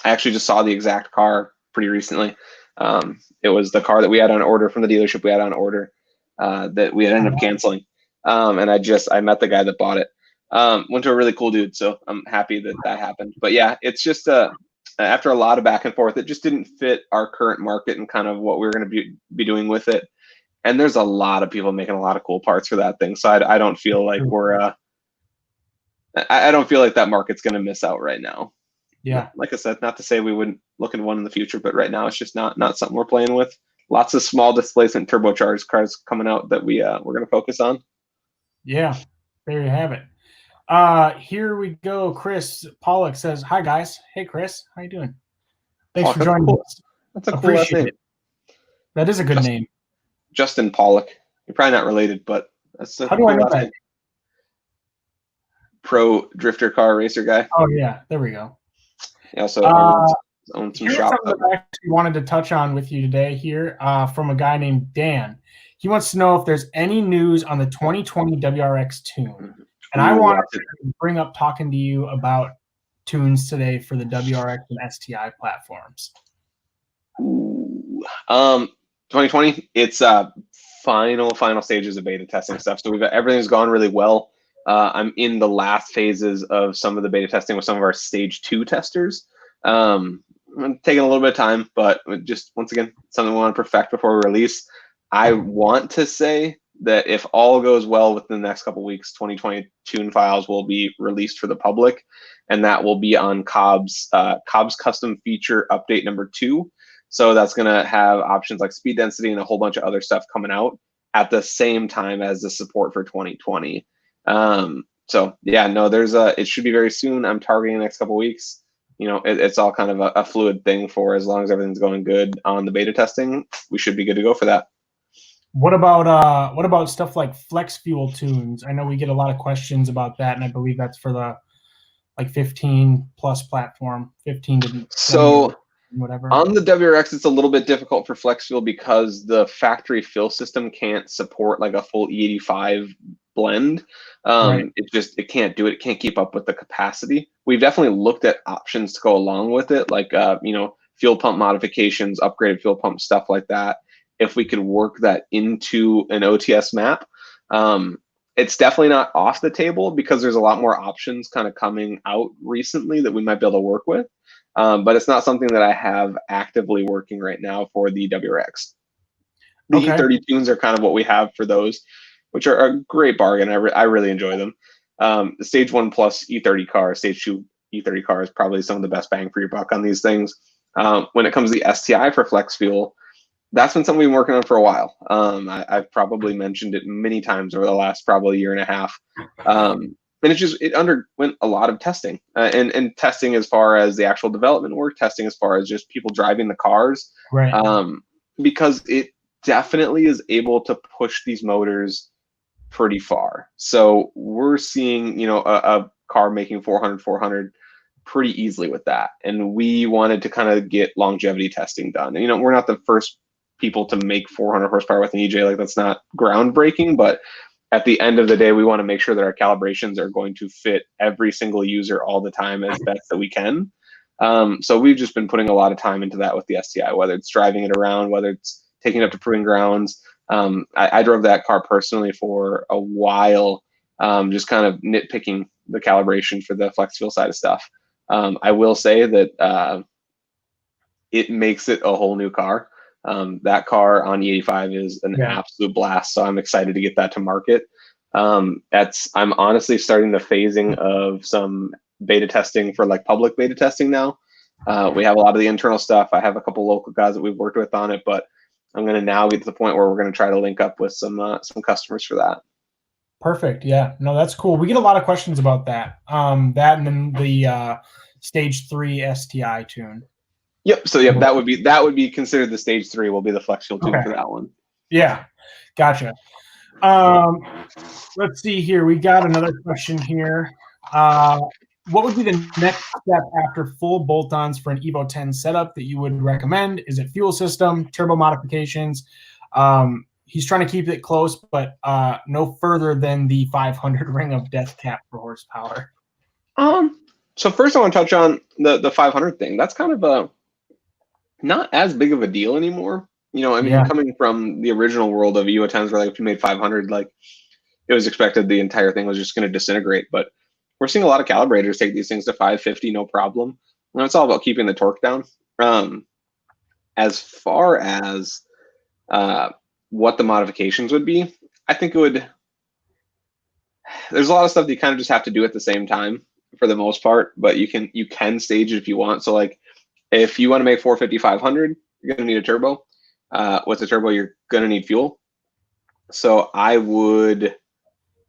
actually just saw the exact car pretty recently. It was the car that we had on order from the dealership we had on order, that we had ended up canceling. And I met the guy that bought it. Went to a really cool dude, so I'm happy that happened. But yeah, it's just after a lot of back and forth, it just didn't fit our current market and kind of what we were going to be doing with it. And there's a lot of people making a lot of cool parts for that thing, so I don't feel like I don't feel like that market's going to miss out right now. Yeah, like I said, not to say we wouldn't look at one in the future, but right now it's just not something we're playing with. Lots of small displacement turbocharged cars coming out that we're going to focus on. Yeah, there you have it. Here we go. Chris Pollock says, "Hi guys." Hey Chris, how you doing? Thanks for joining us. That's a cool last name. That is a good name. Justin Pollock. You're probably not related, but that's how do I know that? Name. Pro drifter car racer guy. Oh yeah, there we go. He also owns some shops. Something I actually wanted to touch on with you today here, from a guy named Dan. He wants to know if there's any news on the 2020 WRX tune. And I wanted to bring up talking to you about tunes today for the WRX and STI platforms. 2020, it's final stages of beta testing stuff. So everything's gone really well. I'm in the last phases of some of the beta testing with some of our stage 2 testers. taking a little bit of time, but just once again, something we want to perfect before we release. I want to say that if all goes well within the next couple weeks, 2020 tune files will be released for the public, and that will be on Cobb's custom feature update number 2. So that's going to have options like speed density and a whole bunch of other stuff coming out at the same time as the support for 2020. So yeah, no, it should be very soon. I'm targeting the next couple weeks. It's all kind of a fluid thing for as long as everything's going good on the beta testing, we should be good to go for that. What about stuff like flex fuel tunes? I know we get a lot of questions about that, and I believe that's for the 15 plus platform, 15 to so whatever. On the WRX, it's a little bit difficult for flex fuel because the factory fill system can't support like a full E85 blend. Right. It can't do it. It can't keep up with the capacity. We've definitely looked at options to go along with it, like fuel pump modifications, upgraded fuel pump, stuff like that. If we could work that into an OTS map, it's definitely not off the table because there's a lot more options kind of coming out recently that we might be able to work with. But it's not something that I have actively working right now for the WRX. The E30 tunes are kind of what we have for those, which are a great bargain. I really enjoy them. The Stage 1 Plus E30 car, Stage 2 E30 car is probably some of the best bang for your buck on these things. When it comes to the STI for flex fuel, that's been something we've been working on for a while. I've probably mentioned it many times over the last probably year and a half. And it underwent a lot of testing and testing as far as the actual development work, testing as far as just people driving the cars, right? Because it definitely is able to push these motors pretty far. So we're seeing, a car making 400 pretty easily with that. And we wanted to kind of get longevity testing done. And, we're not the first people to make 400 horsepower with an EJ. Like, that's not groundbreaking, but at the end of the day, we want to make sure that our calibrations are going to fit every single user all the time as best that we can. So we've just been putting a lot of time into that with the STI, whether it's driving it around, whether it's taking it up to proving grounds. I drove that car personally for a while, just kind of nitpicking the calibration for the flex fuel side of stuff. I will say that it makes it a whole new car. That car on E85 is an absolute blast, so I'm excited to get that to market. I'm honestly starting the phasing of some beta testing for public beta testing now. We have a lot of the internal stuff. I have a couple local guys that we've worked with on it, but I'm going to now get to the point where we're going to try to link up with some customers for that. Perfect. Yeah. No, that's cool. We get a lot of questions about that. That and then the Stage 3 STI tune. Yep. So that would be considered the Stage 3. Will be the flex fuel tune for that one. Yeah. Gotcha. Let's see here. We got another question here. What would be the next step after full bolt-ons for an Evo 10 setup that you would recommend? Is it fuel system, turbo modifications? He's trying to keep it close, but no further than the 500 ring of death cap for horsepower. So first I want to touch on the 500 thing. That's kind of not as big of a deal anymore. Coming from the original world of Evo 10s where if you made 500, it was expected the entire thing was just going to disintegrate. But we're seeing a lot of calibrators take these things to 550, no problem. It's all about keeping the torque down. As far as what the modifications would be, I think there's a lot of stuff that you kind of just have to do at the same time for the most part, but you can stage it if you want. So if you want to make 450, 500, you're going to need a turbo. With the turbo, you're going to need fuel. So I would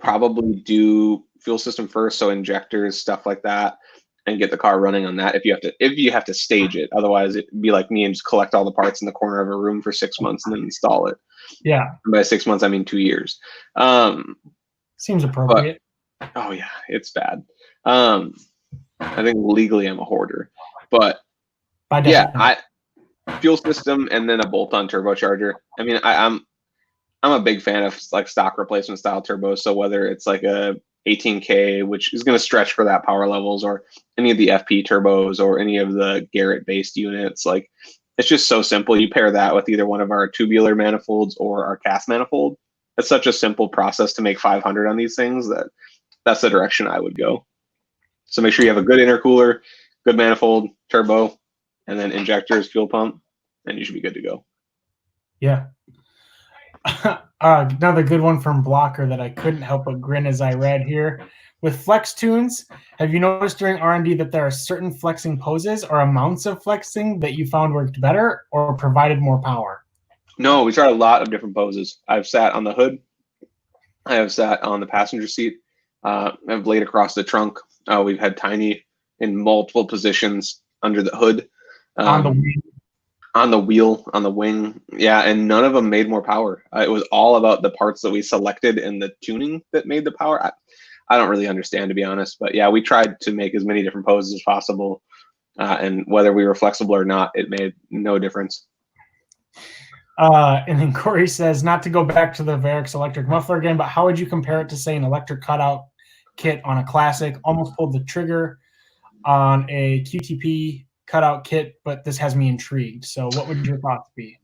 probably do fuel system first, so injectors, stuff like that, and get the car running on that if you have to stage it. Otherwise, it'd be like me and just collect all the parts in the corner of a room for 6 months and then install it. Yeah. And by 6 months, I mean 2 years. Seems appropriate. Oh yeah, it's bad. I think legally I'm a hoarder, but yeah, fuel system and then a bolt-on turbocharger. I'm a big fan of stock replacement style turbos. So whether it's a 18K, which is going to stretch for that power levels, or any of the FP turbos or any of the Garrett based units, it's just so simple. You pair that with either one of our tubular manifolds or our cast manifold. It's such a simple process to make 500 on these things that's the direction I would go. So make sure you have a good intercooler, good manifold, turbo, and then injectors, fuel pump, and you should be good to go. Yeah. Another good one from Blocker that I couldn't help but grin as I read here. With flex tunes, have you noticed during R&D that there are certain flexing poses or amounts of flexing that you found worked better or provided more power? No, we tried a lot of different poses. I've sat on the hood. I have sat on the passenger seat. I've laid across the trunk. We've had Tiny in multiple positions under the hood. On the wing. On the wheel, on the wing. Yeah, and none of them made more power. It was all about the parts that we selected and the tuning that made the power. I don't really understand, to be honest. But yeah, we tried to make as many different poses as possible. And whether we were flexible or not, it made no difference. And then Corey says, not to go back to the Varix electric muffler again, but how would you compare it to, say, an electric cutout kit on a classic? Almost pulled the trigger on a QTP cutout kit, but this has me intrigued. So what would your thoughts be?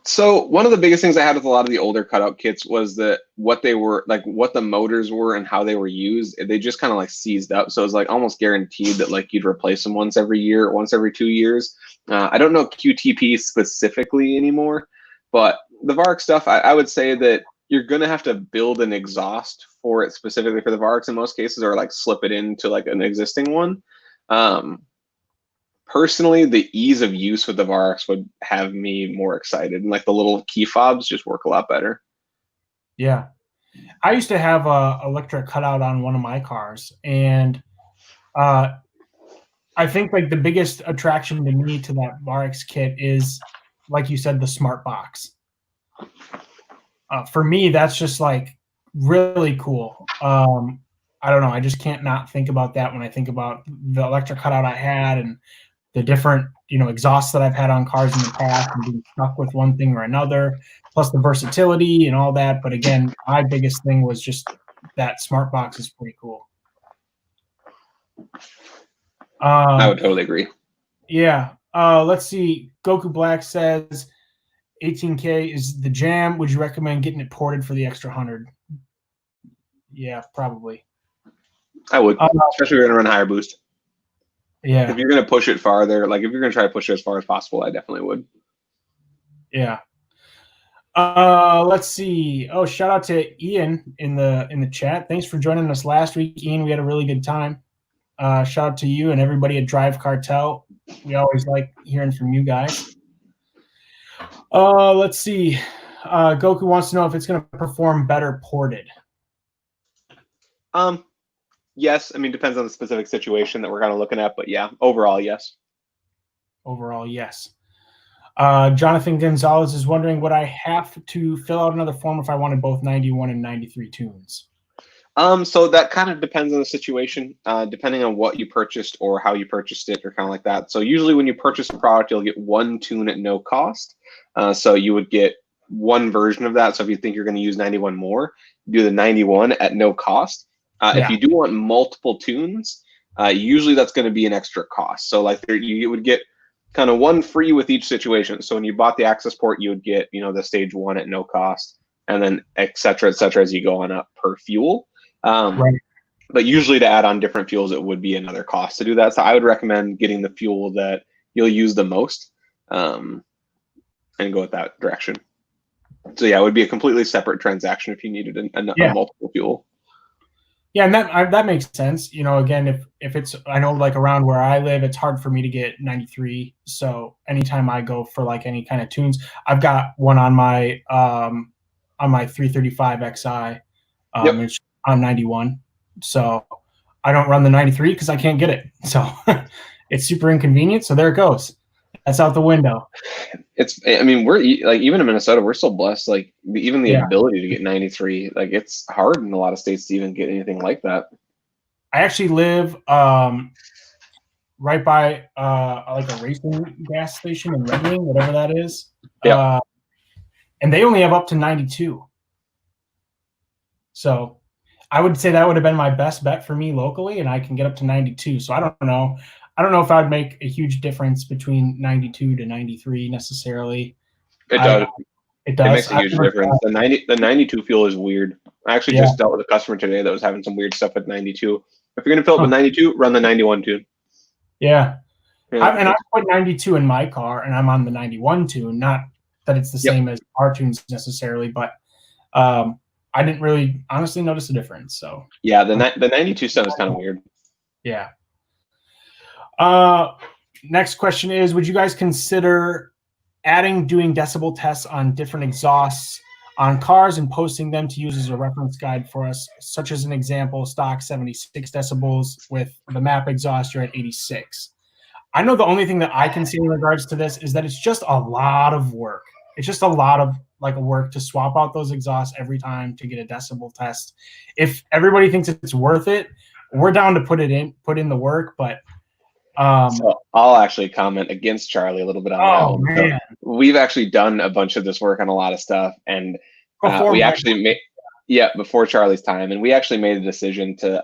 So one of the biggest things I had with a lot of the older cutout kits was that what they were like, what the motors were and how they were used, they just kind of like seized up. So it was like almost guaranteed that like you'd replace them once every year, once every 2 years. I don't know QTP specifically anymore, but the Varix stuff, I would say that you're gonna have to build an exhaust for it specifically for the Varix in most cases, or like slip it into like an existing one. Personally, the ease of use with the Varix would have me more excited, and like the little key fobs just work a lot better. Yeah, I used to have a electric cutout on one of my cars, and I think like the biggest attraction to me to that Varix kit is, like you said, the smart box. For me, that's just like really cool. I don't know. I just can't not think about that when I think about the electric cutout I had and the different, exhausts that I've had on cars in the past and being stuck with one thing or another, plus the versatility and all that. But again, my biggest thing was just that smart box is pretty cool. I would totally agree. Yeah. Let's see. Goku Black says 18K is the jam. Would you recommend getting it ported for the extra 100? Yeah, probably. I would, especially if you're gonna run higher boost. Yeah. If you're gonna push it farther, like if you're gonna try to push it as far as possible, I definitely would. Yeah. Let's see. Oh, shout out to Ian in the chat. Thanks for joining us last week, Ian. We had a really good time. Shout out to you and everybody at Drive Cartel. We always like hearing from you guys. Let's see. Goku wants to know if it's going to perform better ported. Yes. I mean, depends on the specific situation that we're kind of looking at, but yeah, overall, yes. Overall, yes. Jonathan Gonzalez is wondering, would I have to fill out another form if I wanted both 91 and 93 tunes? So that kind of depends on the situation, depending on what you purchased or how you purchased it, or kind of like that. So usually when you purchase a product, you'll get one tune at no cost. So you would get one version of that. So if you think you're going to use 91 more, do the 91 at no cost. If you do want multiple tunes, usually that's going to be an extra cost. So like you would get kind of one free with each situation. So when you bought the access port, you would get, the stage 1 at no cost, and then et cetera, as you go on up per fuel. Right. But usually to add on different fuels, it would be another cost to do that. So I would recommend getting the fuel that you'll use the most, and go with that direction. So yeah, it would be a completely separate transaction if you needed a multiple fuel. Yeah, and that makes sense. Again, if it's, I know like around where I live, it's hard for me to get 93. So anytime I go for like any kind of tunes, I've got one on my 335 XI. It's on 91. So I don't run the 93 because I can't get it. So it's super inconvenient. So there it goes. That's out the window. We're like, even in Minnesota, we're so blessed. Like even the ability to get 93, like it's hard in a lot of states to even get anything like that. I actually live right by like a racing gas station in Red Wing, whatever that is. Yeah. And they only have up to 92. So I would say that would have been my best bet for me locally, and I can get up to 92. So I don't know. I don't know if I'd make a huge difference between 92 to 93 necessarily. It does. It does. It makes a huge difference. The 92 fuel is weird. I actually just dealt with a customer today that was having some weird stuff with 92. If you're going to fill up with 92, run the 91 tune. Yeah. And I put 92 in my car, and I'm on the 91 tune. Not that it's the same as our tunes necessarily, but I didn't really honestly notice a difference. So yeah, the 92 stuff is kind of weird. Yeah. Next question is, would you guys consider doing decibel tests on different exhausts on cars and posting them to use as a reference guide for us, such as an example, stock 76 decibels with the MAP exhaust, you're at 86. I know the only thing that I can see in regards to this is that it's just a lot of work. It's just a lot of work to swap out those exhausts every time to get a decibel test. If everybody thinks it's worth it, we're down to put in the work, but so I'll actually comment against Charlie a little bit on that one. Man. So we've actually done a bunch of this work on a lot of stuff, and we actually made before Charlie's time, and we actually made a decision to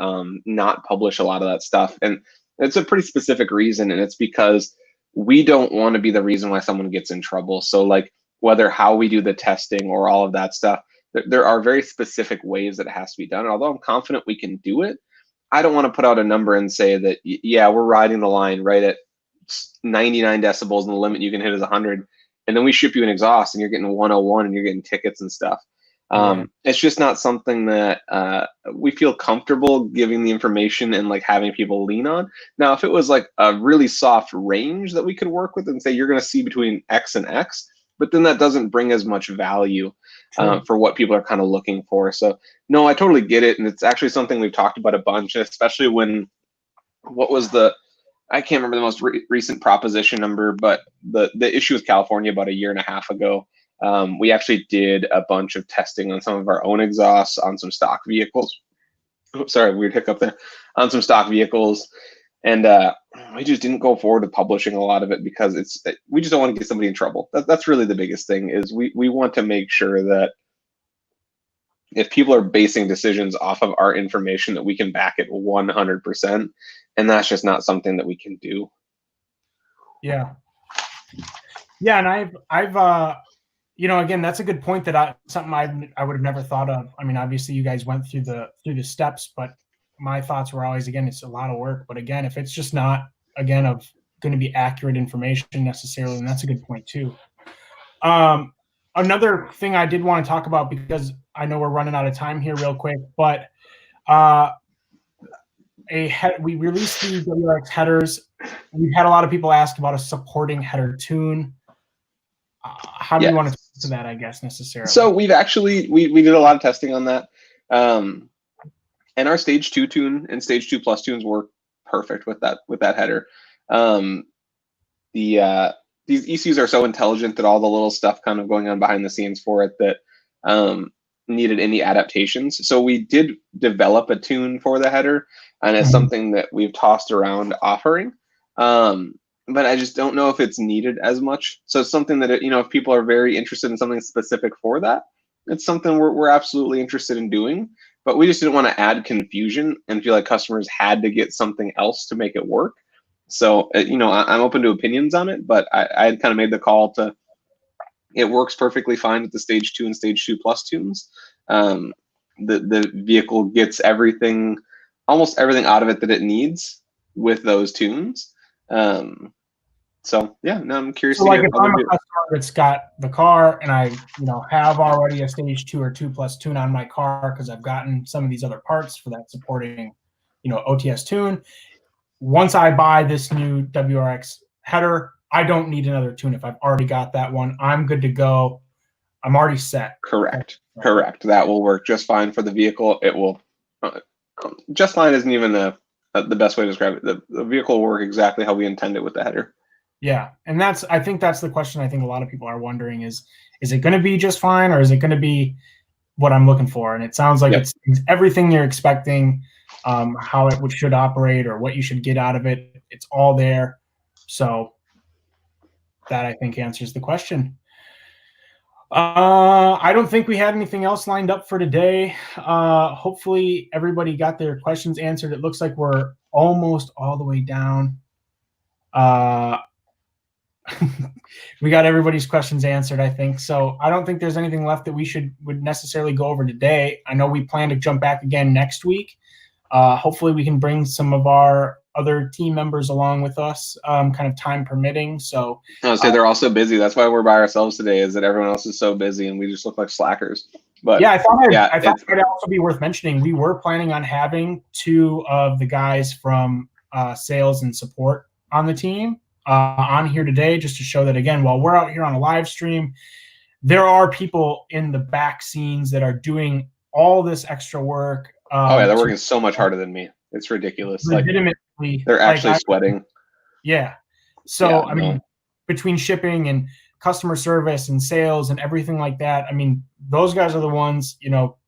not publish a lot of that stuff, and it's a pretty specific reason, and it's because we don't want to be the reason why someone gets in trouble. So like whether how we do the testing or all of that stuff, there are very specific ways that it has to be done. And although I'm confident we can do it, I don't want to put out a number and say that, yeah, we're riding the line right at 99 decibels and the limit you can hit is 100. And then we ship you an exhaust and you're getting 101 and you're getting tickets and stuff. It's just not something that we feel comfortable giving the information and like having people lean on. Now, if it was like a really soft range that we could work with and say you're going to see between X and X, but then that doesn't bring as much value for what people are kind of looking for. So no, I totally get it. And it's actually something we've talked about a bunch, especially when, I can't remember the most recent proposition number, but the issue with California about a year and a half ago, we actually did a bunch of testing on some of our own exhausts on some stock vehicles. Oops, sorry, weird hiccup there. On some stock vehicles. And we just didn't go forward to publishing a lot of it because we just don't want to get somebody in trouble. That's really the biggest thing is we want to make sure that if people are basing decisions off of our information that we can back it 100%. And that's just not something that we can do. Yeah. Yeah. And I've again, that's a good point something I would have never thought of. I mean, obviously you guys went through the steps, but my thoughts were always, again, it's a lot of work. But again, if it's just not, again, of going to be accurate information necessarily, and that's a good point too. Another thing I did want to talk about, because I know we're running out of time here real quick, but we released the WRX headers. We've had a lot of people ask about a supporting header tune. How do you want to talk to that, I guess, necessarily? So we've actually, we did a lot of testing on that. And our stage 2 tune and stage 2 plus tunes work perfect with that header. These ECUs are so intelligent that all the little stuff kind of going on behind the scenes for it that needed any adaptations. So we did develop a tune for the header, and it's something that we've tossed around offering. But I just don't know if it's needed as much. So it's something that, if people are very interested in something specific for that, it's something we're absolutely interested in doing. But we just didn't want to add confusion and feel like customers had to get something else to make it work. So, I'm open to opinions on it, but I had kind of made the call to, it works perfectly fine with the stage 2 and stage 2 plus tunes. The vehicle gets almost everything out of it that it needs with those tunes. So yeah, no, I'm curious. So like if I'm a customer that's got the car and I, have already a stage 2 or 2 plus tune on my car because I've gotten some of these other parts for that supporting, OTS tune. Once I buy this new WRX header, I don't need another tune. If I've already got that one, I'm good to go. I'm already set. Correct. That will work just fine for the vehicle. It will. Just fine isn't even the best way to describe it. The vehicle will work exactly how we intend it with the header. Yeah, and I think that's the question I think a lot of people are wondering is it going to be just fine, or is it going to be what I'm looking for? And it sounds like it's everything you're expecting, how it should operate or what you should get out of it. It's all there. So that, I think, answers the question. I don't think we had anything else lined up for today. Hopefully everybody got their questions answered. It looks like we're almost all the way down. We got everybody's questions answered, I think. So I don't think there's anything left that we would necessarily go over today. I know we plan to jump back again next week. Hopefully we can bring some of our other team members along with us, kind of time permitting. So I would say they're also busy. That's why we're by ourselves today, is that everyone else is so busy and we just look like slackers. But yeah, I thought it'd also be worth mentioning. We were planning on having 2 of the guys from sales and support on the team on here today, just to show that, again, while we're out here on a live stream, there are people in the back scenes that are doing all this extra work. They're working so much harder than me. It's ridiculous. Legitimately, like, they're actually sweating. Yeah. So, I mean, between shipping and customer service and sales and everything like that, I mean, those guys are the ones,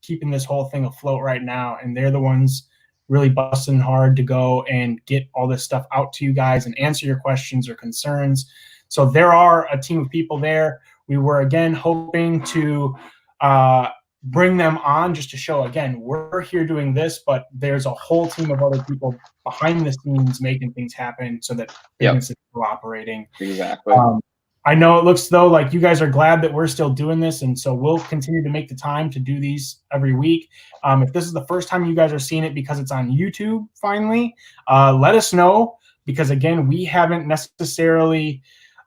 keeping this whole thing afloat right now. And they're the ones really busting hard to go and get all this stuff out to you guys and answer your questions or concerns. So there are a team of people there. We were, again, hoping to bring them on just to show, again, we're here doing this, but there's a whole team of other people behind the scenes making things happen so that business is still operating. Exactly. I know it looks, though, like you guys are glad that we're still doing this, and so we'll continue to make the time to do these every week. If this is the first time you guys are seeing it because it's on YouTube, finally, let us know, because, again, we haven't necessarily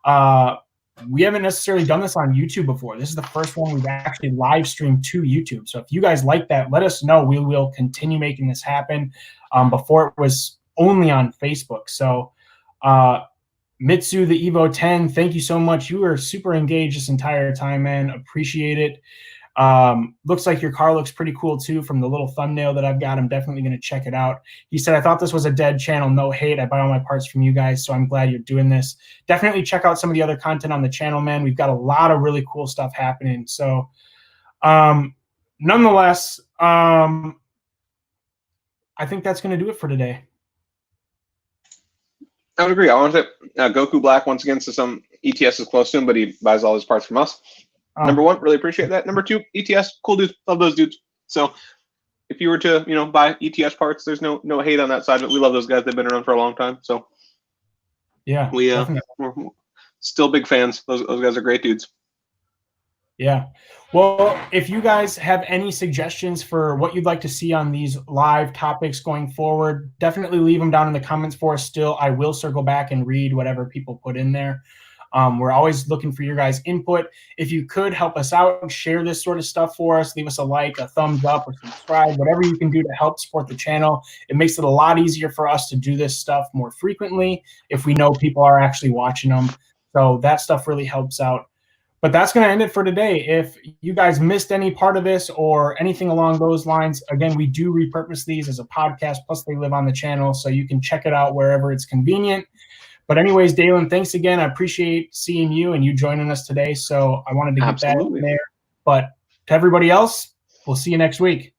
done this on YouTube before. This is the first one we've actually live streamed to YouTube. So if you guys like that, let us know. We will continue making this happen. Before it was only on Facebook. So Mitsu, the Evo 10, thank you so much. You were super engaged this entire time, man. Appreciate it. Looks like your car looks pretty cool too from the little thumbnail that I've got. I'm definitely going to check it out. He said, I thought this was a dead channel. No hate. I buy all my parts from you guys, so I'm glad you're doing this. Definitely check out some of the other content on the channel, man. We've got a lot of really cool stuff happening. So nonetheless, I think that's going to do it for today. I would agree. I want to say Goku Black, once again, so some ETS is close to him, but he buys all his parts from us. Number 1, really appreciate that. Number 2, ETS, cool dudes, love those dudes. So if you were to, buy ETS parts, there's no hate on that side, but we love those guys. They've been around for a long time. So yeah, we're still big fans. Those guys are great dudes. Yeah. Well, if you guys have any suggestions for what you'd like to see on these live topics going forward, definitely leave them down in the comments for us still. I will circle back and read whatever people put in there. We're always looking for your guys' input. If you could help us out, share this sort of stuff for us, leave us a like, a thumbs up, or subscribe, whatever you can do to help support the channel. It makes it a lot easier for us to do this stuff more frequently if we know people are actually watching them. So that stuff really helps out. But that's going to end it for today. If you guys missed any part of this or anything along those lines, again, we do repurpose these as a podcast, plus they live on the channel, so you can check it out wherever it's convenient. But anyways, Daelen, thanks again. I appreciate seeing you and you joining us today. So I wanted to get that in there. But to everybody else, we'll see you next week.